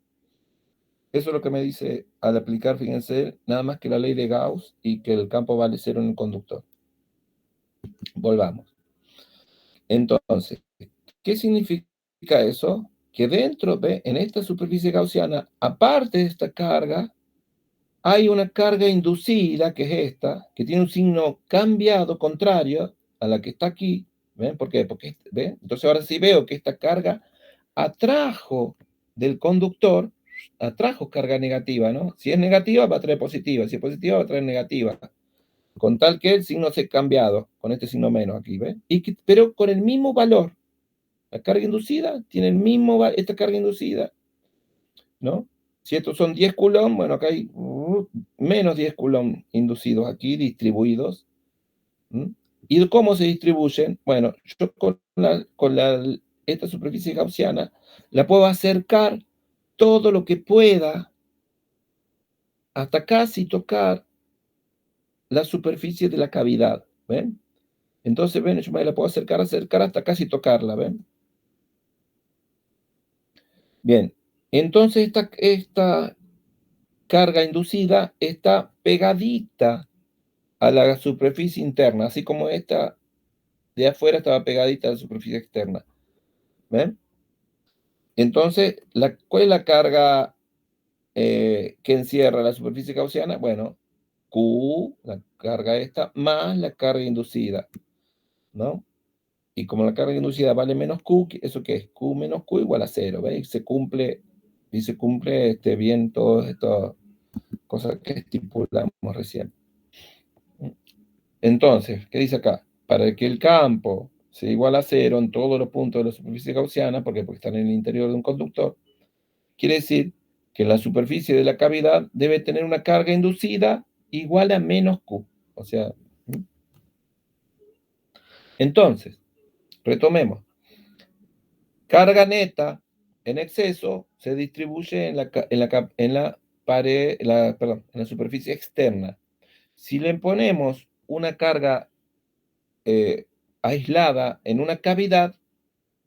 Eso es lo que me dice al aplicar, fíjense, nada más que la ley de Gauss y que el campo vale 0 en el conductor. Volvamos. Entonces, ¿qué significa eso? Que dentro, en esta superficie gaussiana, aparte de esta carga, hay una carga inducida, que es esta, que tiene un signo cambiado, contrario a la que está aquí. ¿Ven? ¿Por qué? Porque, ¿ven? Entonces ahora sí veo que esta carga atrajo del conductor, atrajo carga negativa, ¿no? Si es negativa, va a traer positiva. Si es positiva, va a traer negativa. Con tal que el signo se ha cambiado, con este signo menos aquí, ¿ven? Pero con el mismo valor. La carga inducida tiene el mismo, esta carga inducida, ¿no? Si estos son 10 coulomb, bueno, acá hay menos 10 coulomb inducidos aquí, distribuidos. ¿Mm? ¿Y cómo se distribuyen? Bueno, yo esta superficie gaussiana la puedo acercar todo lo que pueda hasta casi tocar la superficie de la cavidad, ¿ven? Entonces, ven, yo me la puedo acercar hasta casi tocarla, ¿ven? Bien, entonces esta carga inducida está pegadita a la superficie interna, así como esta de afuera estaba pegadita a la superficie externa. ¿Ven? Entonces, ¿cuál es la carga que encierra la superficie gaussiana? Bueno, Q, la carga esta, más la carga inducida, ¿no? Y como la carga inducida vale menos Q, ¿eso qué es? Q menos Q igual a 0, ¿veis? Se cumple bien todas estas cosas que estipulamos recién. Entonces, ¿qué dice acá? Para que el campo sea igual a 0 en todos los puntos de la superficie gaussiana, porque están en el interior de un conductor, quiere decir que la superficie de la cavidad debe tener una carga inducida igual a menos Q. O sea, entonces, retomemos. Carga neta en exceso se distribuye en la pared, perdón, en la superficie externa. Si le ponemos una carga aislada en una cavidad,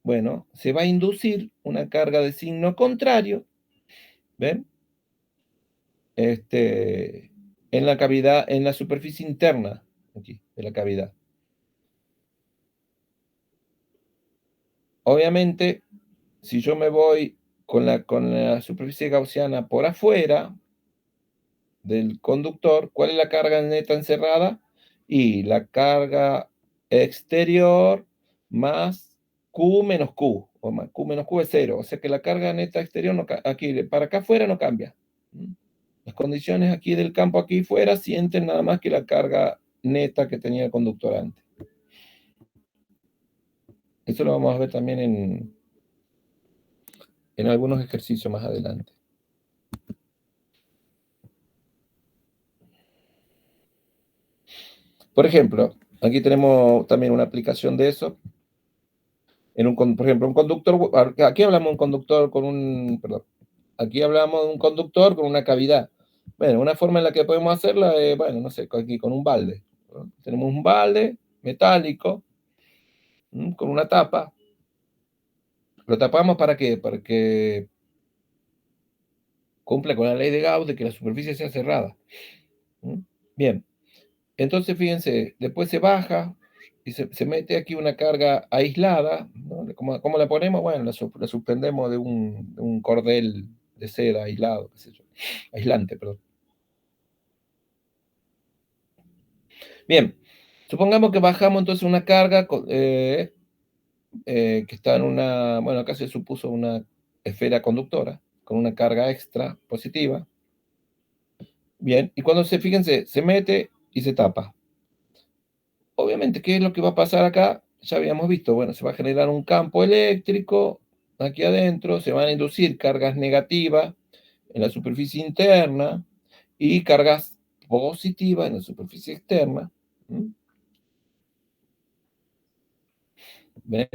bueno, se va a inducir una carga de signo contrario, ¿ven? En la cavidad, en la superficie interna, aquí, de la cavidad. Obviamente, si yo me voy con la superficie gaussiana por afuera del conductor, ¿cuál es la carga neta encerrada? Y la carga exterior más Q menos Q, o más Q menos Q es cero, o sea que la carga neta exterior no, aquí, para acá afuera no cambia. Las condiciones aquí del campo aquí fuera sienten nada más que la carga neta que tenía el conductor antes. Eso lo vamos a ver también en algunos ejercicios más adelante. Por ejemplo, aquí tenemos también una aplicación de eso. Por ejemplo, un conductor, aquí hablamos de un conductor con un, perdón, aquí hablamos de un conductor con una cavidad. Bueno, una forma en la que podemos hacerla es, bueno, no sé, aquí con un balde, ¿no? Tenemos un balde metálico, con una tapa. ¿Lo tapamos para qué? Para que cumpla con la ley de Gauss de que la superficie sea cerrada. Bien, entonces fíjense, después se baja y se mete aquí una carga aislada, ¿no? ¿Cómo la ponemos? Bueno, la suspendemos de un cordel de seda aislado, qué sé yo, aislante, perdón. Bien, supongamos que bajamos entonces una carga que está en una, bueno, acá se supuso una esfera conductora con una carga extra positiva. Bien, y cuando fíjense, se mete y se tapa. Obviamente, ¿qué es lo que va a pasar acá? Ya habíamos visto, bueno, se va a generar un campo eléctrico aquí adentro, se van a inducir cargas negativas en la superficie interna y cargas positivas en la superficie externa. ¿Ven?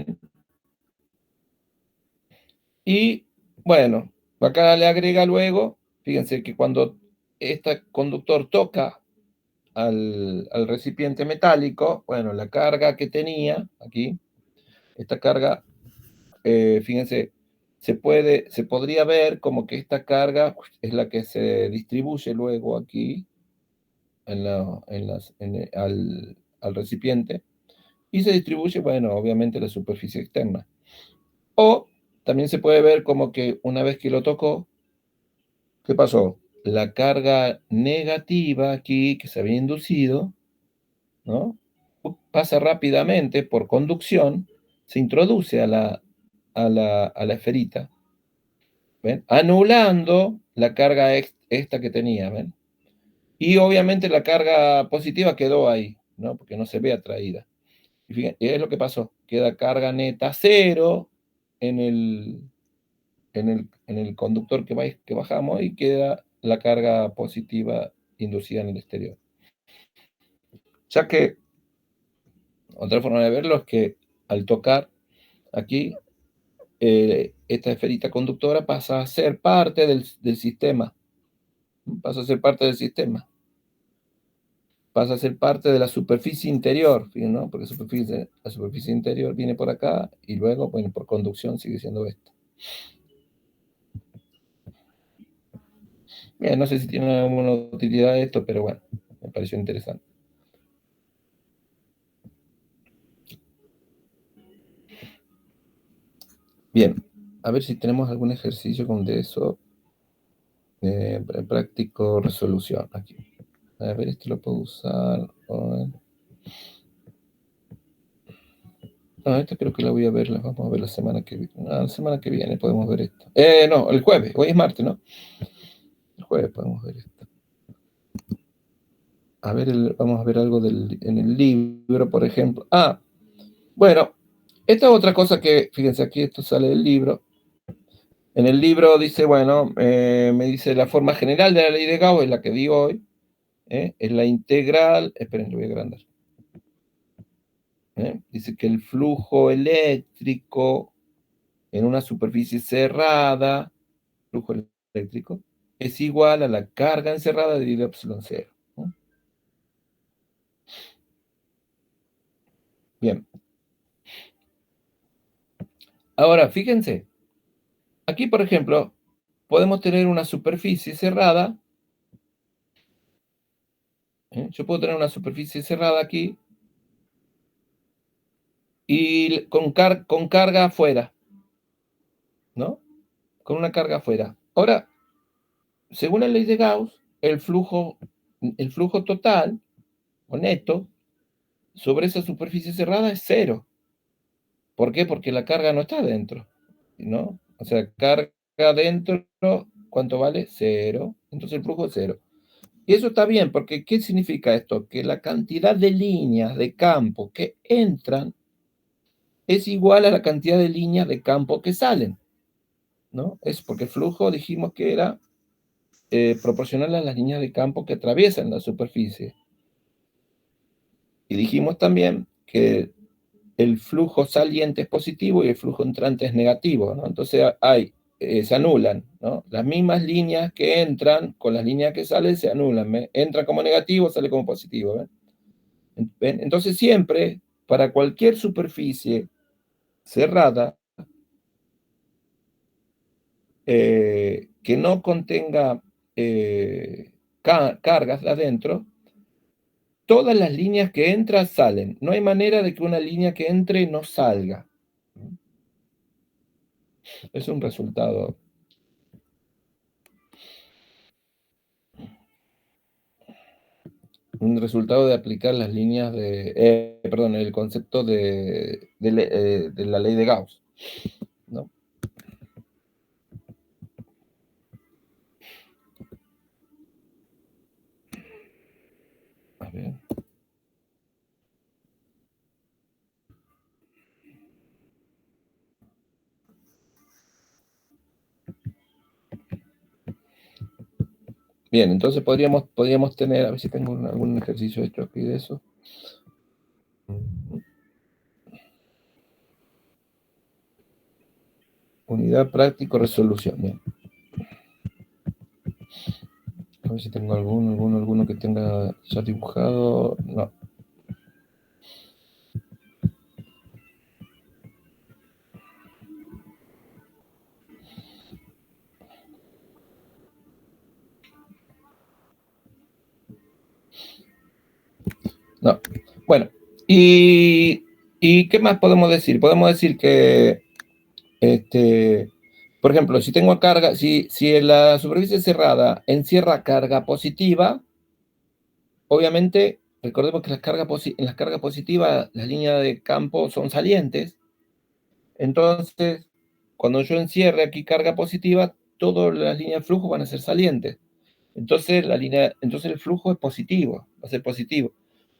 Y bueno, acá le agrega luego, fíjense que cuando este conductor toca al recipiente metálico, bueno, la carga que tenía aquí, esta carga, fíjense, se podría ver como que esta carga es la que se distribuye luego aquí al recipiente y se distribuye, bueno, obviamente la superficie externa. O también se puede ver como que una vez que lo tocó, ¿qué pasó? La carga negativa aquí que se había inducido, ¿no? Pasa rápidamente por conducción, se introduce a la esferita, ¿ven? Anulando la carga esta que tenía, ¿ven? Y obviamente la carga positiva quedó ahí, ¿no? Porque no se ve atraída. Y fíjense, es lo que pasó, queda carga neta cero en el conductor que bajamos y queda la carga positiva inducida en el exterior. Ya que otra forma de verlo es que al tocar aquí, esta esferita conductora pasa a ser parte del sistema, pasa a ser parte del sistema, pasa a ser parte de la superficie interior, ¿no? Porque la superficie interior viene por acá y luego, bueno, por conducción sigue siendo esto. Bien, no sé si tiene alguna utilidad esto, pero bueno, me pareció interesante. Bien, a ver si tenemos algún ejercicio con de eso. Práctico resolución aquí. A ver, esto lo puedo usar. No, esta creo que la voy a ver, la vamos a ver la semana que viene. La semana que viene podemos ver esto. No, el jueves, hoy es martes, ¿no? El jueves podemos ver esto. A ver, vamos a ver algo en el libro, por ejemplo. Bueno, esta es otra cosa que, fíjense, aquí esto sale del libro. En el libro dice, bueno, me dice la forma general de la ley de Gauss, es la que digo hoy, es la integral, esperen, lo voy a agrandar. Dice que el flujo eléctrico en una superficie cerrada, flujo eléctrico, es igual a la carga encerrada dividido epsilon cero. Bien, Ahora, fíjense, aquí, por ejemplo, podemos tener una superficie cerrada. Yo puedo tener una superficie cerrada aquí y con carga afuera, ¿no? Con una carga afuera. Ahora, según la ley de Gauss, el flujo total o neto sobre esa superficie cerrada es cero. ¿Por qué? Porque la carga no está dentro, ¿no? O sea, carga dentro, ¿cuánto vale? Cero. Entonces el flujo es cero. Y eso está bien, porque ¿qué significa esto? Que la cantidad de líneas de campo que entran es igual a la cantidad de líneas de campo que salen, ¿no? Es porque el flujo dijimos que era proporcional a las líneas de campo que atraviesan la superficie. Y dijimos también que el flujo saliente es positivo y el flujo entrante es negativo, ¿no? Entonces se anulan, ¿no? Las mismas líneas que entran con las líneas que salen se anulan, ¿ven? Entra como negativo, sale como positivo, ¿ven? Entonces siempre, para cualquier superficie cerrada, que no contenga cargas adentro, todas las líneas que entran salen. No hay manera de que una línea que entre no salga. Es un resultado de aplicar las líneas perdón, el concepto de la ley de Gauss, ¿no? A ver. Bien, entonces podríamos tener, a ver si tengo algún ejercicio hecho aquí de eso. Unidad práctico resolución. Bien. A ver si tengo alguno que tenga ya dibujado. No. No. Bueno, ¿y qué más podemos decir? Podemos decir que, por ejemplo, si tengo carga, si en la superficie cerrada encierra carga positiva, obviamente, recordemos que en las cargas positivas las líneas de campo son salientes. Entonces, cuando yo encierre aquí carga positiva, todas las líneas de flujo van a ser salientes. Entonces el flujo es positivo, va a ser positivo.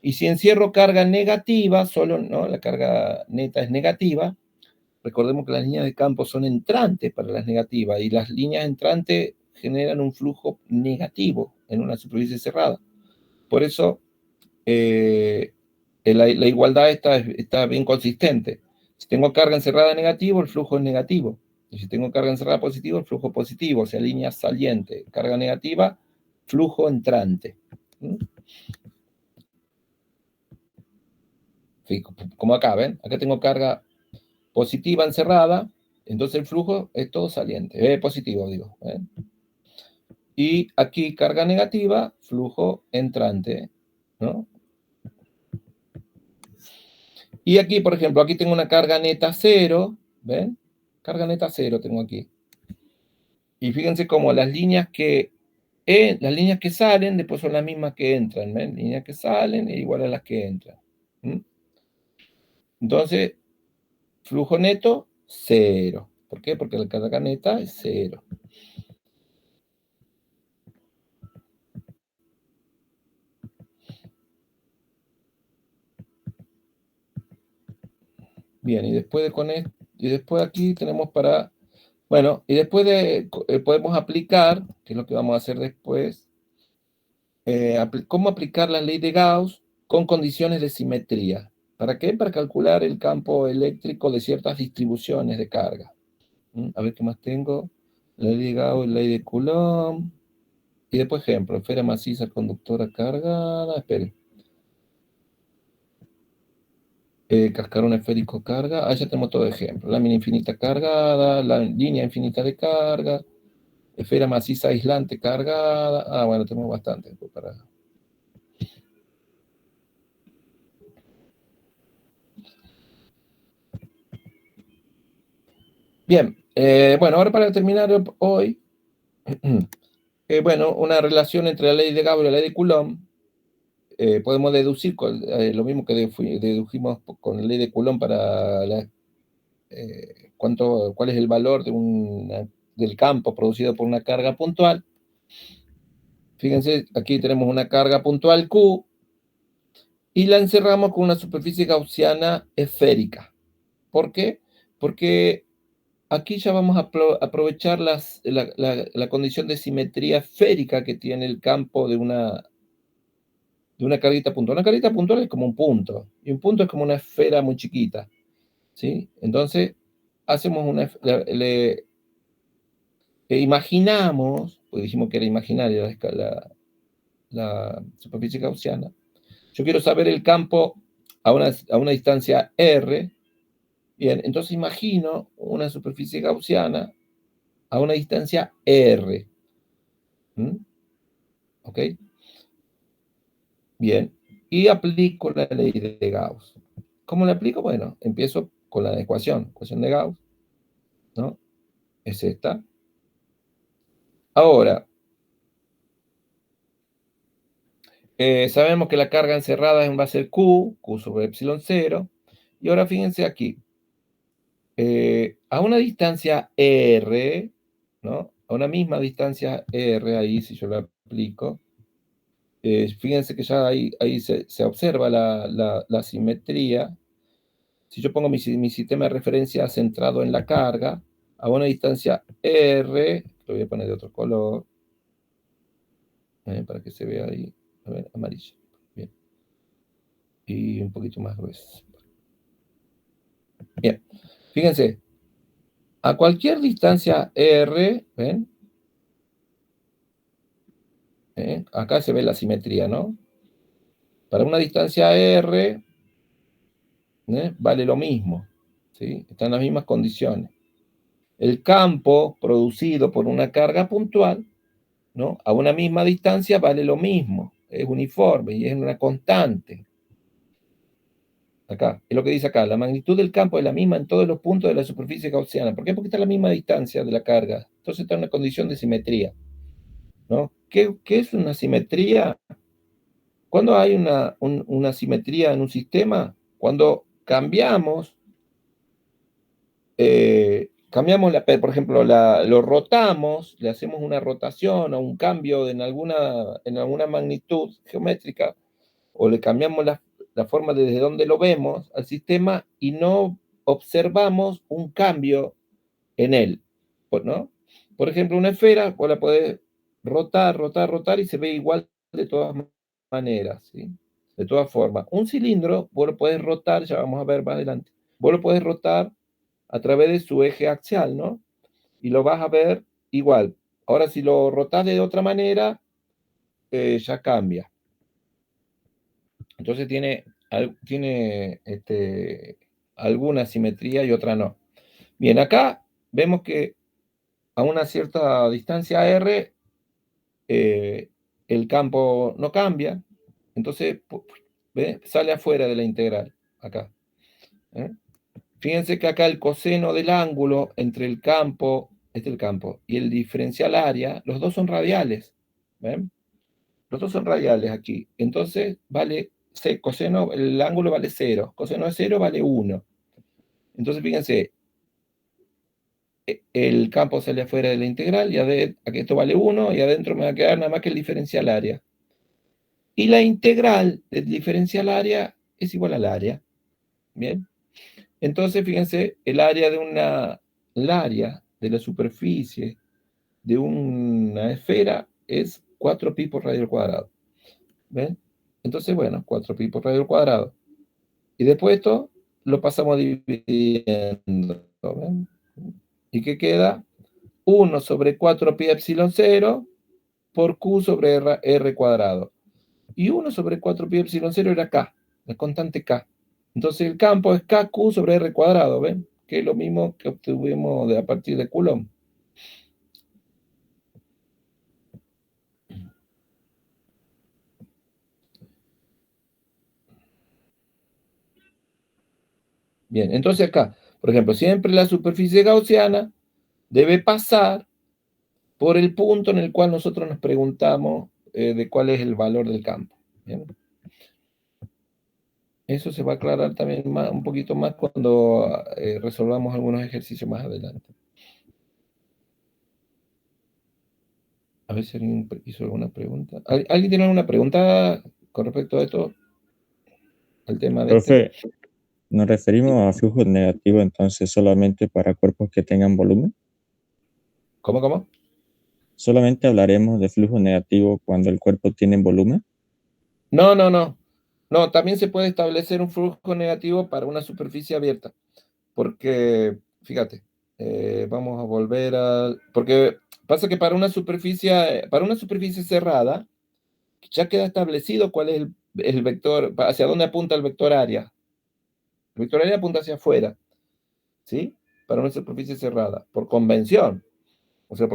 Y si encierro carga negativa, solo, ¿no? La carga neta es negativa. Recordemos que las líneas de campo son entrantes para las negativas y las líneas entrantes generan un flujo negativo en una superficie cerrada. Por eso la igualdad está bien consistente. Si tengo carga encerrada negativo, el flujo es negativo. Y si tengo carga encerrada positivo, el flujo es positivo. O sea, línea saliente, carga negativa, flujo entrante. Como acá, ¿ven? Acá tengo carga positiva encerrada, entonces el flujo es todo saliente, positivo, digo. ¿Ven? Y aquí carga negativa, flujo entrante, ¿no? Y aquí, por ejemplo, aquí tengo una carga neta cero, ¿ven? Carga neta cero tengo aquí. Y fíjense cómo las líneas que salen después son las mismas que entran, ¿ven? Líneas que salen es igual a las que entran. Entonces, flujo neto, cero. ¿Por qué? Porque la carga neta es cero. Bien, y después aquí tenemos bueno, y después podemos aplicar, que es lo que vamos a hacer después, cómo aplicar la ley de Gauss con condiciones de simetría. ¿Para qué? Para calcular el campo eléctrico de ciertas distribuciones de carga. A ver qué más tengo. La ley de Gauss, la ley de Coulomb. Y después ejemplo, esfera maciza conductora cargada. Esperen. cascarón esférico carga. Ya tenemos todo ejemplo. Lámina infinita cargada, la línea infinita de carga, esfera maciza aislante cargada. Bueno, tenemos bastante para... Bien, bueno, ahora para terminar hoy, bueno, una relación entre la ley de Gauss y la ley de Coulomb. Podemos deducir lo mismo que dedujimos con la ley de Coulomb para cuál es el valor del campo producido por una carga puntual. Fíjense, aquí tenemos una carga puntual Q y la encerramos con una superficie gaussiana esférica. ¿Por qué? Porque aquí ya vamos a aprovechar la condición de simetría esférica que tiene el campo de una carguita puntual. Una carguita puntual es como un punto, y un punto es como una esfera muy chiquita, ¿sí? Entonces, hacemos imaginamos, pues dijimos que era imaginaria la superficie gaussiana. Yo quiero saber el campo a una distancia R. Bien, entonces imagino una superficie gaussiana a una distancia R. ¿Mm? ¿Ok? Bien, y aplico la ley de Gauss. ¿Cómo la aplico? Bueno, empiezo con la ecuación de Gauss, ¿no? Es esta. Ahora, sabemos que la carga encerrada va a ser Q sobre epsilon 0. Y ahora fíjense aquí, a una distancia R, ¿no? A una misma distancia R, ahí si yo la aplico, fíjense que ya ahí se observa la simetría. Si yo pongo mi sistema de referencia centrado en la carga, a una distancia R, lo voy a poner de otro color, para que se vea ahí, a ver, amarillo. Bien. Y un poquito más grueso. Bien, fíjense, a cualquier distancia R, ¿ven? Acá se ve la simetría, ¿no? Para una distancia R, vale lo mismo, ¿sí? Están las mismas condiciones. El campo producido por una carga puntual, ¿no? A una misma distancia vale lo mismo, es uniforme y es una constante. Acá, es lo que dice acá, la magnitud del campo es la misma en todos los puntos de la superficie gaussiana. ¿Por qué? Porque está a la misma distancia de la carga. Entonces está en una condición de simetría, ¿no? ¿Qué es una simetría? ¿Cuándo hay una simetría en un sistema? Cuando cambiamos, por ejemplo, lo rotamos, le hacemos una rotación o un cambio en alguna magnitud geométrica, o le cambiamos la forma desde donde lo vemos al sistema y no observamos un cambio en él, ¿no? Por ejemplo, una esfera, vos la podés rotar y se ve igual de todas maneras, ¿sí? De todas formas. Un cilindro, vos lo podés rotar, ya vamos a ver más adelante, vos lo podés rotar a través de su eje axial, ¿no? Y lo vas a ver igual. Ahora, si lo rotás de otra manera, ya cambia. Entonces tiene alguna simetría y otra no. Bien, acá vemos que a una cierta distancia R, el campo no cambia, entonces sale afuera de la integral, acá. Fíjense que acá el coseno del ángulo entre el campo, y el diferencial área, los dos son radiales. ¿Ven? Los dos son radiales aquí. Entonces vale coseno, el ángulo vale 0. Coseno de 0 vale 1. Entonces fíjense, el campo sale afuera de la integral y aquí esto vale 1 y adentro me va a quedar nada más que el diferencial área. Y la integral del diferencial área es igual al área. Bien. Entonces fíjense, el área de la superficie de una esfera es 4pi por radio al cuadrado. ¿Ven? Entonces, bueno, 4pi por radio al cuadrado. Y después esto lo pasamos dividiendo. ¿Ven? ¿Y qué queda? 1 sobre 4pi epsilon 0 por q sobre r cuadrado. Y 1 sobre 4pi epsilon 0 era k, la constante k. Entonces el campo es KQ sobre R cuadrado, ¿ven? Que es lo mismo que obtuvimos a partir de Coulomb. Bien, entonces acá, por ejemplo, siempre la superficie gaussiana debe pasar por el punto en el cual nosotros nos preguntamos de cuál es el valor del campo. ¿Bien? Eso se va a aclarar también un poquito más cuando resolvamos algunos ejercicios más adelante. A ver si alguien hizo alguna pregunta. ¿Alguien tiene alguna pregunta con respecto a esto? Al tema de este. Profe, ¿nos referimos a flujo negativo entonces solamente para cuerpos que tengan volumen? ¿Cómo? ¿Solamente hablaremos de flujo negativo cuando el cuerpo tiene volumen? No. No, también se puede establecer un flujo negativo para una superficie abierta. Porque, fíjate, vamos a volver a... Porque pasa que para una superficie cerrada, ya queda establecido cuál es el vector, hacia dónde apunta el vector área. El vector área apunta hacia afuera, ¿sí? Para una superficie cerrada, por convención. O sea,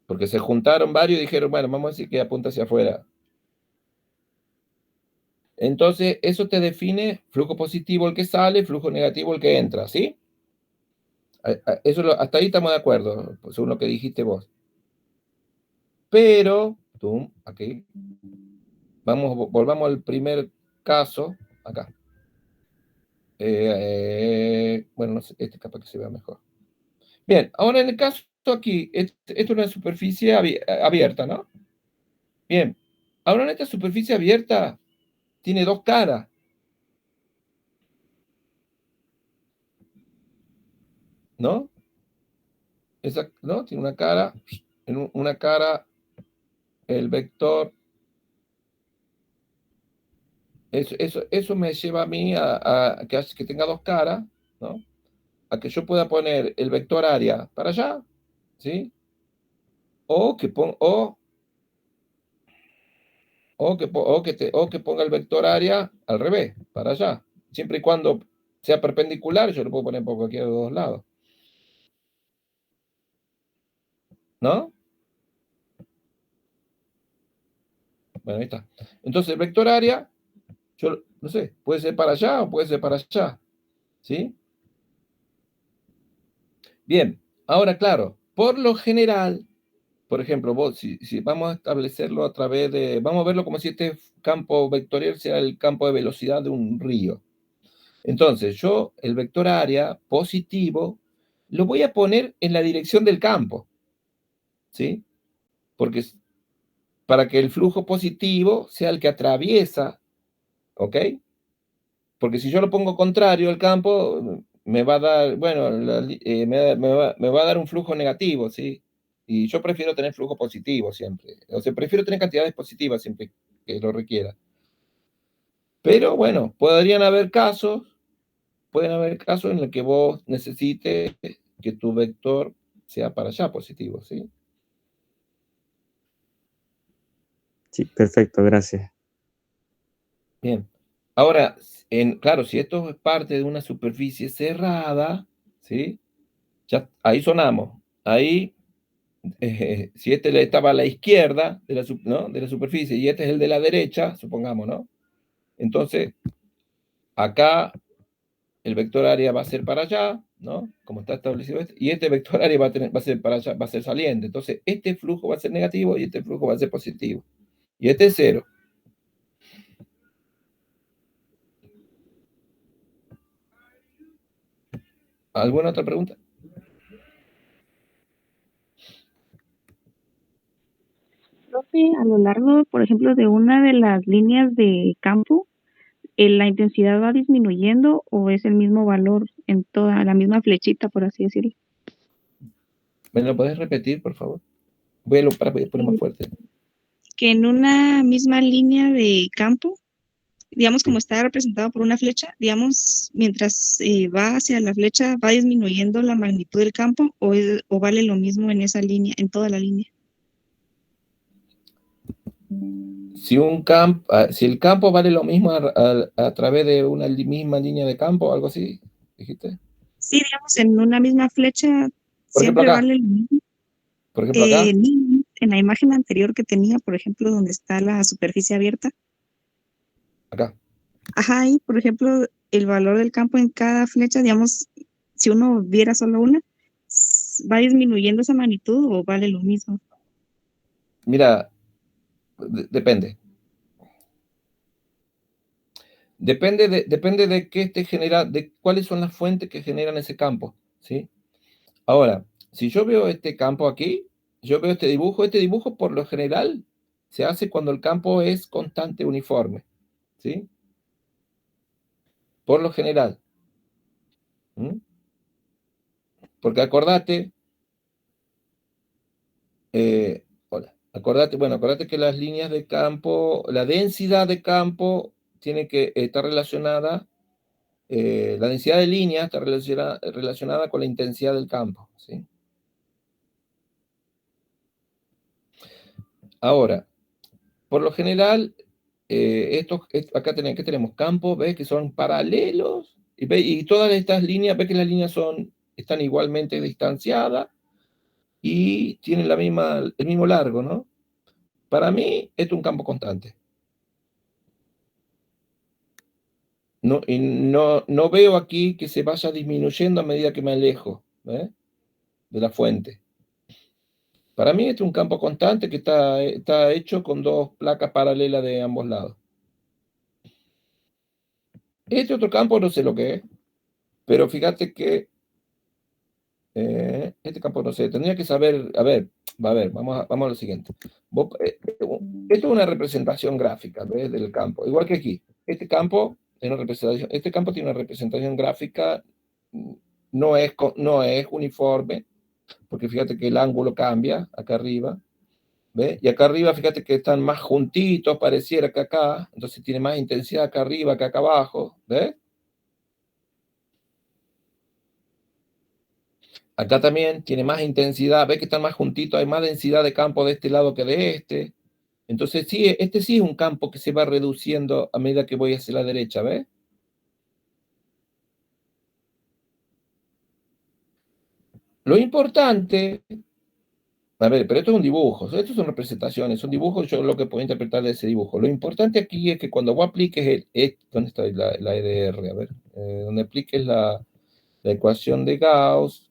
porque se juntaron varios y dijeron, bueno, vamos a decir que apunta hacia afuera. Entonces, eso te define flujo positivo el que sale, flujo negativo el que entra, ¿sí? Eso hasta ahí estamos de acuerdo, según lo que dijiste vos. Pero, aquí, volvamos al primer caso, acá. Bueno, no sé, este capaz que se vea mejor. Bien, ahora en el caso aquí, esto es una superficie abierta, ¿no? Bien, ahora en esta superficie abierta tiene dos caras. ¿No? ¿No? Tiene una cara, en una cara, el vector. Eso me lleva a mí a que tenga dos caras, ¿no? A que yo pueda poner el vector área para allá, ¿sí? O que ponga el vector área al revés, para allá. Siempre y cuando sea perpendicular, yo lo puedo poner por cualquiera de los dos lados. ¿No? Bueno, ahí está. Entonces, el vector área, yo no sé, puede ser para allá o puede ser para allá. ¿Sí? Bien, ahora claro, por lo general, por ejemplo, si vamos a establecerlo a través de, vamos a verlo como si este campo vectorial sea el campo de velocidad de un río. Entonces, yo el vector área positivo lo voy a poner en la dirección del campo, ¿sí? Porque para que el flujo positivo sea el que atraviesa, ¿ok? Porque si yo lo pongo contrario al campo, me va a dar, bueno, me va a dar un flujo negativo, ¿sí? Y yo prefiero tener flujo positivo siempre. O sea, prefiero tener cantidades positivas siempre que lo requiera. Pero bueno, pueden haber casos en los que vos necesites que tu vector sea para allá positivo, ¿sí? Sí, perfecto, gracias. Bien. Ahora, claro, si esto es parte de una superficie cerrada, ¿sí? Ya, ahí sonamos. Ahí, si este estaba a la izquierda de ¿no? de la superficie y este es el de la derecha, supongamos, ¿no? Entonces, acá el vector área va a ser para allá, ¿no? Como está establecido este, y este vector área va a ser para allá, va a ser saliente. Entonces, este flujo va a ser negativo y este flujo va a ser positivo. Y este es cero. ¿Alguna otra pregunta? Profe, a lo largo, por ejemplo, de una de las líneas de campo, ¿la intensidad va disminuyendo o es el mismo valor en toda la misma flechita, por así decirlo? ¿Me lo podés repetir, por favor? Voy a poner más fuerte. Que en una misma línea de campo, digamos, como está representado por una flecha, digamos, mientras va hacia la flecha, ¿va disminuyendo la magnitud del campo o vale lo mismo en esa línea, en toda la línea? si el campo vale lo mismo a través de una misma línea de campo, algo así, dijiste. Sí, digamos, en una misma flecha Por ejemplo, siempre acá. vale lo mismo. Por ejemplo, acá. En la imagen anterior que tenía, por ejemplo, donde está la superficie abierta. Acá. Ajá, ahí, por ejemplo, el valor del campo en cada flecha, digamos, si uno viera solo una, ¿va disminuyendo esa magnitud o vale lo mismo? Mira, depende. Depende de qué esté generando, de cuáles son las fuentes que generan ese campo, ¿sí? Ahora, si yo veo este campo aquí, yo veo este dibujo por lo general se hace cuando el campo es constante, uniforme, ¿sí? Por lo general. ¿Mm? Porque acordate, acordate que las líneas de campo, la densidad de campo tiene que estar relacionada, la densidad de líneas está relacionada con la intensidad del campo, ¿sí? Ahora, por lo general, acá ¿qué tenemos? Campos, ¿ves? Que son paralelos, y todas estas líneas, ¿ves que las líneas están igualmente distanciadas y tienen el mismo largo, ¿no? Para mí, esto es un campo constante. No veo aquí que se vaya disminuyendo a medida que me alejo, de la fuente. Para mí, este es un campo constante que está hecho con dos placas paralelas de ambos lados. Este otro campo no sé lo que es, pero fíjate que este campo no sé, tendría que saber, a ver, vamos a lo siguiente. Esto es una representación gráfica, ¿ves? Del campo, igual que aquí. Este campo tiene una representación gráfica, no es uniforme, porque fíjate que el ángulo cambia acá arriba, ¿ves? Y acá arriba, fíjate que están más juntitos, pareciera que acá, entonces tiene más intensidad acá arriba que acá abajo, ¿ves? Acá también tiene más intensidad, ves que están más juntitos, hay más densidad de campo de este lado que de este. Entonces, sí, este sí es un campo que se va reduciendo a medida que voy hacia la derecha, ¿ves? Lo importante, a ver, pero esto es un dibujo, esto son representaciones, son dibujos, yo lo que puedo interpretar de ese dibujo. Lo importante aquí es que cuando vos apliques ¿dónde está la EDR? A ver, donde apliques la ecuación de Gauss,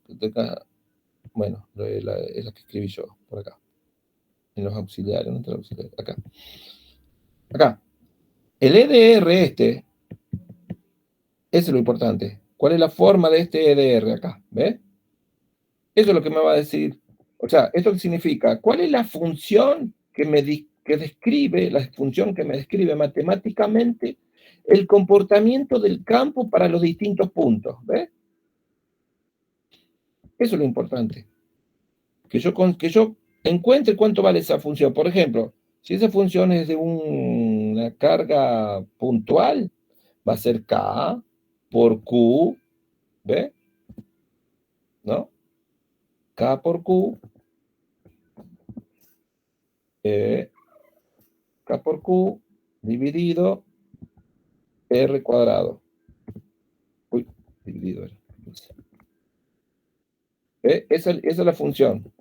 bueno, es la que escribí yo, por acá, en los auxiliares, ¿dónde está el auxiliar? Acá. El EDR ese es lo importante. ¿Cuál es la forma de este EDR acá? ¿Ves? Eso es lo que me va a decir. O sea, ¿esto qué significa? ¿Cuál es la función que describe, la función que me describe matemáticamente el comportamiento del campo para los distintos puntos? ¿Ves? Eso es lo importante. Que yo encuentre cuánto vale esa función. Por ejemplo, si esa función es de una carga puntual, va a ser K por Q, ¿ves? ¿No? K por Q, K por Q dividido R cuadrado. Uy, dividido R. Esa es la función.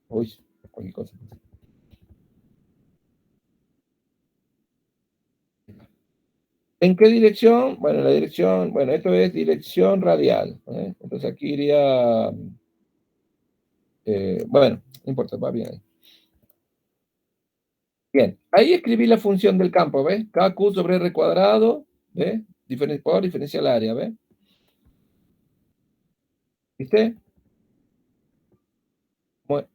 Uy, cualquier cosa. ¿En qué dirección? Bueno, la dirección, bueno, esto es dirección radial. Entonces aquí iría, bueno, no importa, va bien ahí. Bien, ahí escribí la función del campo, ¿ves? KQ sobre R cuadrado, ¿ves? Por diferencial área, ¿ves? ¿Viste? Bueno,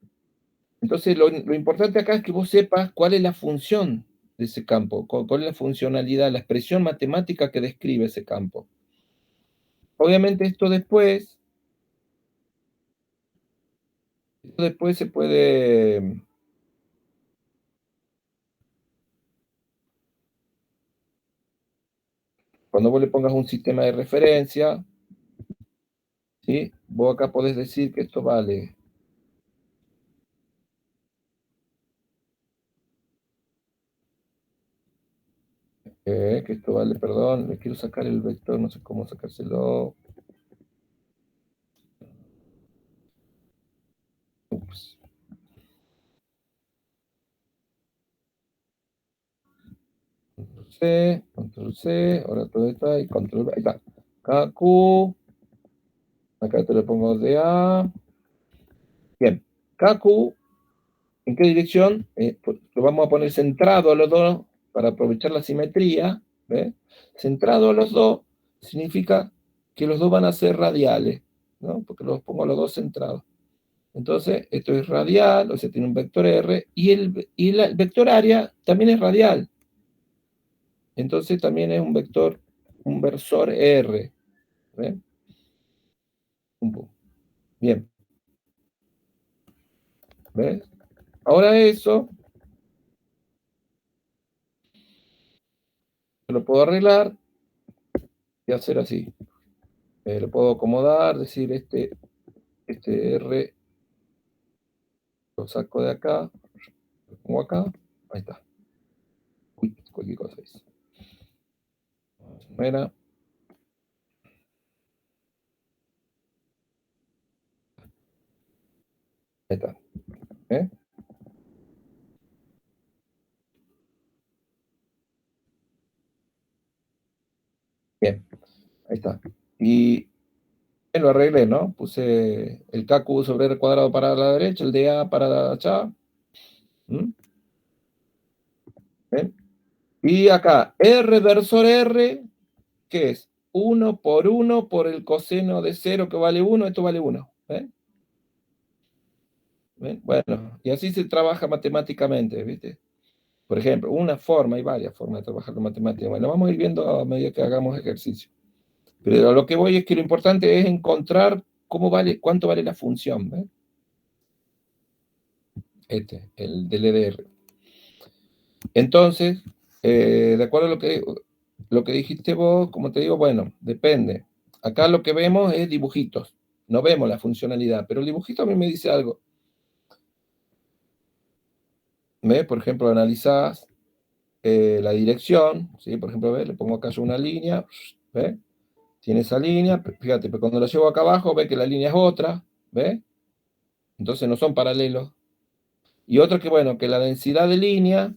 entonces lo importante acá es que vos sepas cuál es la función de ese campo, cuál es la funcionalidad, la expresión matemática que describe ese campo. Obviamente esto después se puede, cuando vos le pongas un sistema de referencia, ¿sí? Vos acá podés decir que esto vale Que esto vale, perdón, le quiero sacar el vector, no sé cómo sacárselo. Ups. Control C, ahora todo está y control V, ahí está. KQ, acá te lo pongo de A. Bien, KQ, ¿en qué dirección? Pues, lo vamos a poner centrado a los dos para aprovechar la simetría. ¿Ves? Centrado a los dos significa que los dos van a ser radiales, ¿no? Porque los pongo a los dos centrados. Entonces, esto es radial, o sea, tiene un vector R, y el vector área también es radial. Entonces, también es un vector, un versor R. ¿Ves? Bien. ¿Ves? Ahora eso lo puedo arreglar y hacer así. Lo puedo acomodar, decir este R lo saco de acá, lo pongo acá, ahí está. Uy, cualquier cosa es. Mira. Ahí está. ¿Eh? Bien, ahí está. Y lo arreglé, ¿no? Puse el KQ sobre R cuadrado para la derecha, el DA para allá. ¿Ven? Y acá, R versor R, ¿qué es? 1 por 1 por el coseno de 0 que vale 1, esto vale 1. ¿Ven? ¿Ven? Bueno, y así se trabaja matemáticamente, ¿viste? Por ejemplo, una forma, hay varias formas de trabajar con matemáticas. Bueno, vamos a ir viendo a medida que hagamos ejercicio. Pero a lo que voy es que lo importante es encontrar cuánto vale la función. ¿Ves? El del EDR. Entonces, de acuerdo a lo que dijiste vos, como te digo, bueno, depende. Acá lo que vemos es dibujitos, no vemos la funcionalidad, pero el dibujito a mí me dice algo. ¿Ves? Por ejemplo, analizás la dirección, ¿sí? Por ejemplo, ¿ves? Le pongo acá yo una línea, ¿ves? Tiene esa línea, fíjate, pero cuando la llevo acá abajo, ve que la línea es otra, ¿ves? Entonces no son paralelos. Y otro que, bueno, que la densidad de línea,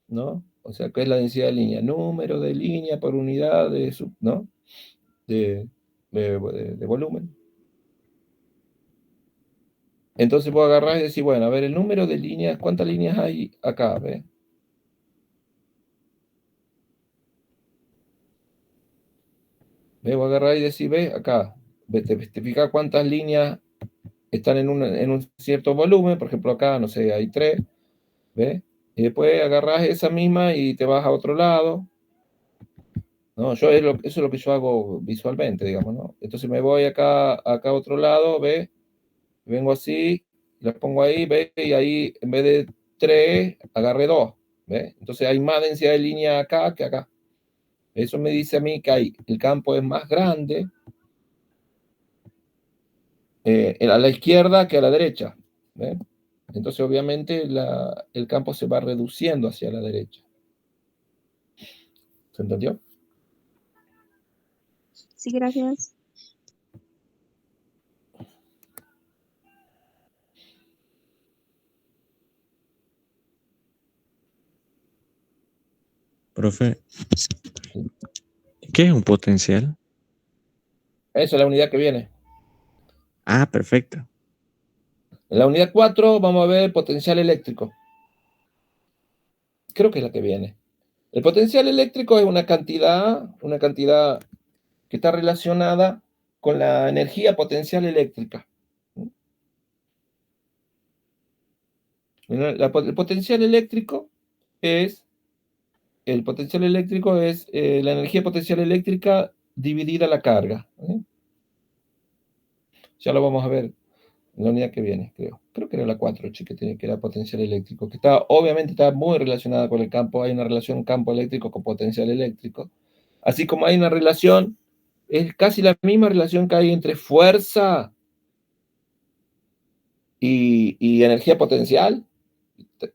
¿no? O sea, ¿qué es la densidad de línea? Número de línea por unidad ¿no? de volumen. Entonces puedo agarrar y decir, bueno, a ver, el número de líneas, ¿cuántas líneas hay acá? ¿Ves? Voy a agarrar y decir, ¿ves? Acá, te fijas cuántas líneas están en un cierto volumen, por ejemplo, acá, no sé, hay 3, ¿ves? Y después agarras esa misma y te vas a otro lado. No, eso es lo que yo hago visualmente, digamos, ¿no? Entonces me voy acá a otro lado, ¿ves? Vengo así, las pongo ahí, ¿ves? Y ahí, en vez de 3, agarré 2, ¿ves? Entonces hay más densidad de línea acá que acá. Eso me dice a mí que el campo es más grande a la izquierda que a la derecha, ¿ves? Entonces, obviamente, el campo se va reduciendo hacia la derecha. ¿Se entendió? Sí, gracias. Profe, ¿qué es un potencial? Esa es la unidad que viene. Ah, perfecto. En la unidad 4 vamos a ver potencial eléctrico. Creo que es la que viene. El potencial eléctrico es una cantidad que está relacionada con la energía potencial eléctrica. El potencial eléctrico es la energía potencial eléctrica dividida la carga. Ya lo vamos a ver en la unidad que viene, creo. Creo que era la 4, que era potencial eléctrico, que obviamente está muy relacionada con el campo. Hay una relación campo eléctrico con potencial eléctrico. Así como hay una relación, es casi la misma relación que hay entre fuerza y energía potencial.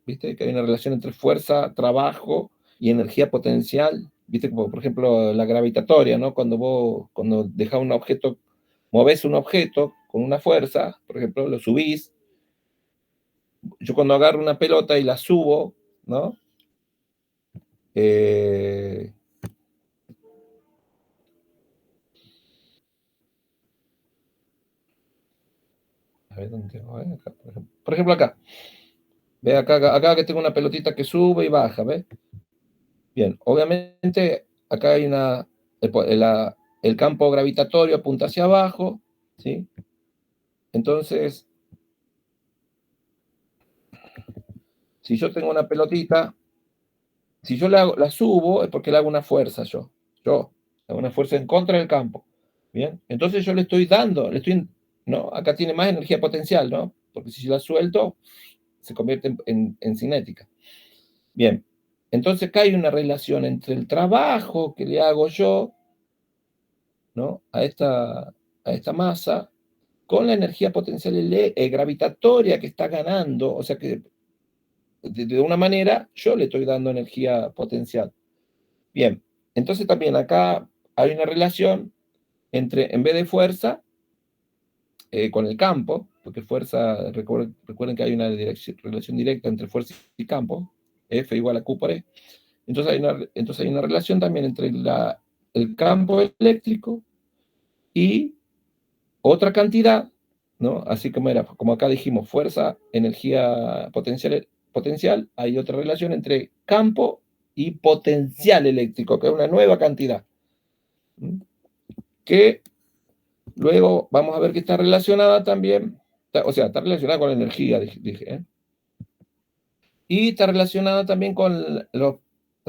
¿Viste? Que hay una relación entre fuerza, trabajo y energía potencial, viste, como por ejemplo la gravitatoria, ¿no? Cuando dejas un objeto, moves un objeto con una fuerza, por ejemplo, lo subís. Yo cuando agarro una pelota y la subo, ¿no? A ver, ¿dónde tengo? Acá, por ejemplo, acá. Ve acá que tengo una pelotita que sube y baja, ¿ves? Bien, obviamente acá hay el campo gravitatorio apunta hacia abajo, ¿sí? Entonces, si yo tengo una pelotita, si yo la subo es porque le hago una fuerza yo hago una fuerza en contra del campo, ¿bien? Entonces yo le estoy dando, ¿no? Acá tiene más energía potencial, ¿no? Porque si la suelto, se convierte en cinética. Bien, entonces acá hay una relación entre el trabajo que le hago yo, ¿no? a esta masa con la energía potencial gravitatoria que está ganando, o sea que de una manera yo le estoy dando energía potencial. Bien, entonces también acá hay una relación entre, en vez de fuerza, con el campo, porque fuerza, recuerden que hay una relación directa entre fuerza y campo, F igual a Q por E. Entonces hay una relación también entre el campo eléctrico y otra cantidad, ¿no? Así como acá dijimos, fuerza, energía potencial, hay otra relación entre campo y potencial eléctrico, que es una nueva cantidad, que luego vamos a ver que está relacionada también, o sea, está relacionada con la energía, dije, ¿eh? Y está relacionada también con los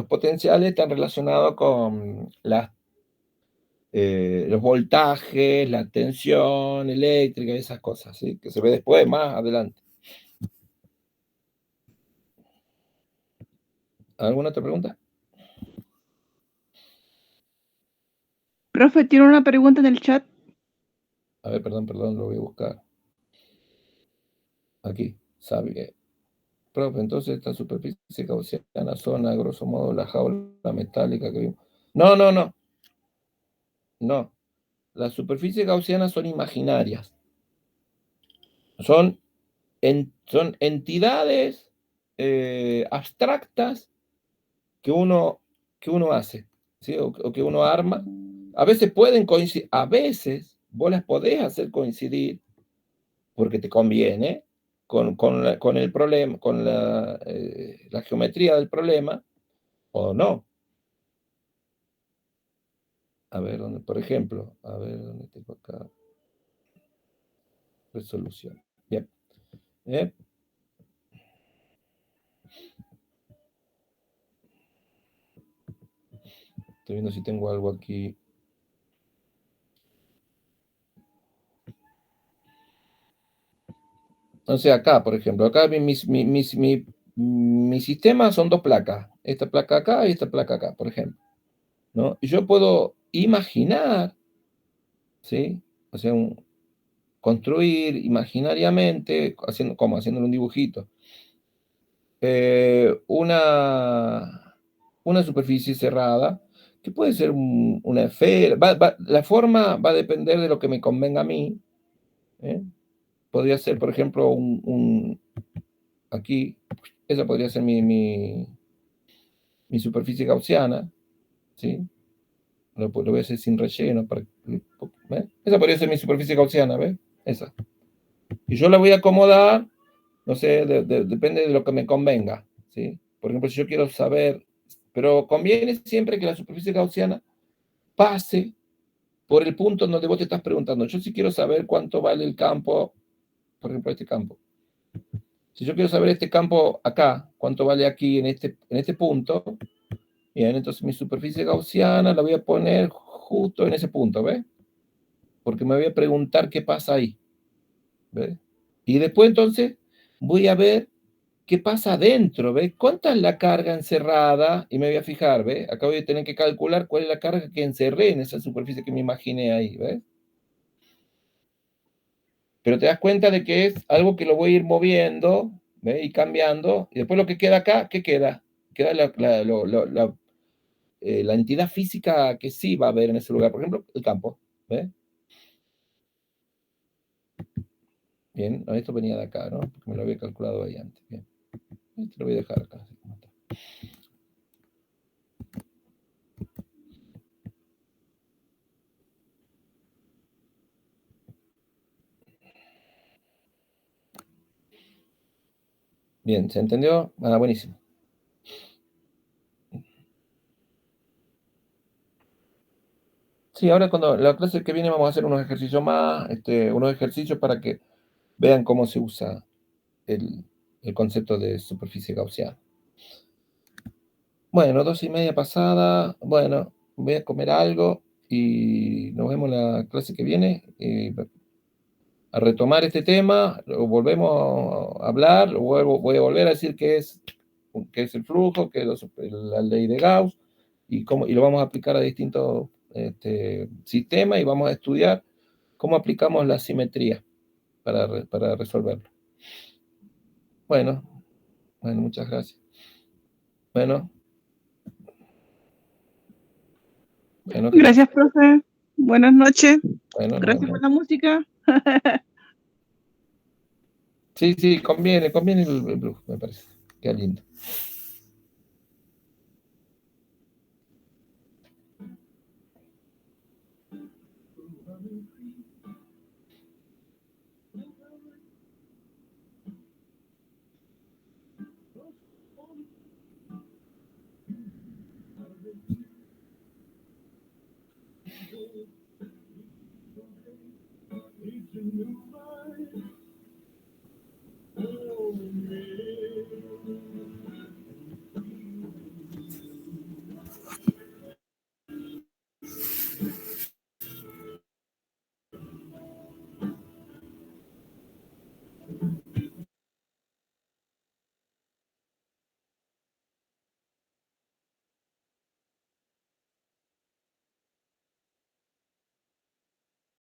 potenciales, están relacionados con los voltajes, la tensión eléctrica y esas cosas, ¿sí? Que se ve después, más adelante. ¿Alguna otra pregunta? Profe, tiene una pregunta en el chat. A ver, perdón, lo voy a buscar. Aquí, sabe. Profe, entonces esta superficie gaussiana son, a grosso modo, la jaula metálica que vimos. No. Las superficies gaussianas son imaginarias. Son entidades abstractas que uno hace, ¿sí? O que uno arma. A veces pueden coincidir, a veces vos las podés hacer coincidir porque te conviene con el problema, con la geometría del problema, o no. A ver, por ejemplo, a ver, ¿dónde tengo acá? Resolución. Bien. Estoy viendo si tengo algo aquí. Entonces acá, por ejemplo, acá mi sistema son dos placas. Esta placa acá y esta placa acá, por ejemplo, ¿no? Y yo puedo imaginar, ¿sí? O sea, construir imaginariamente, haciéndole un dibujito, una superficie cerrada, que puede ser una esfera. La forma va a depender de lo que me convenga a mí. Podría ser, por ejemplo, aquí, esa podría ser mi superficie gaussiana, ¿sí? Lo voy a hacer sin relleno. Esa podría ser mi superficie gaussiana, ¿ves? Esa. Y yo la voy a acomodar, no sé, depende de lo que me convenga, ¿sí? Por ejemplo, si yo quiero saber, pero conviene siempre que la superficie gaussiana pase por el punto donde vos te estás preguntando. Yo sí quiero saber cuánto vale el campo, por ejemplo, este campo. Si yo quiero saber este campo acá, cuánto vale aquí en este punto, bien, entonces mi superficie gaussiana la voy a poner justo en ese punto, ¿ves? Porque me voy a preguntar qué pasa ahí, ¿ves? Y después entonces voy a ver qué pasa adentro, ¿ves? ¿Cuánta es la carga encerrada? Y me voy a fijar, ¿ves? Acá voy a tener que calcular cuál es la carga que encerré en esa superficie que me imaginé ahí, ¿ves? Pero te das cuenta de que es algo que lo voy a ir moviendo, ¿ves? Y cambiando. Y después lo que queda acá, ¿qué queda? queda la entidad física que sí va a haber en ese lugar. Por ejemplo, el campo. ¿Ves? Bien, no, esto venía de acá, ¿no? Porque me lo había calculado ahí antes. Bien. Esto lo voy a dejar acá, así como está. Bien, ¿se entendió? Ah, buenísimo. Sí, ahora cuando la clase que viene vamos a hacer unos ejercicios más, unos ejercicios para que vean cómo se usa el concepto de superficie gaussiana. Bueno, 2:30 pasada. Bueno, voy a comer algo y nos vemos la clase que viene. A retomar este tema, lo volvemos a hablar, voy a volver a decir qué es el flujo, qué es la ley de Gauss y lo vamos a aplicar a distintos sistemas y vamos a estudiar cómo aplicamos la simetría para resolverlo. Bueno, muchas gracias. Bueno, Gracias, profe. Buenas noches. Bueno, Gracias por la música. Sí, conviene el blues, me parece. Qué lindo.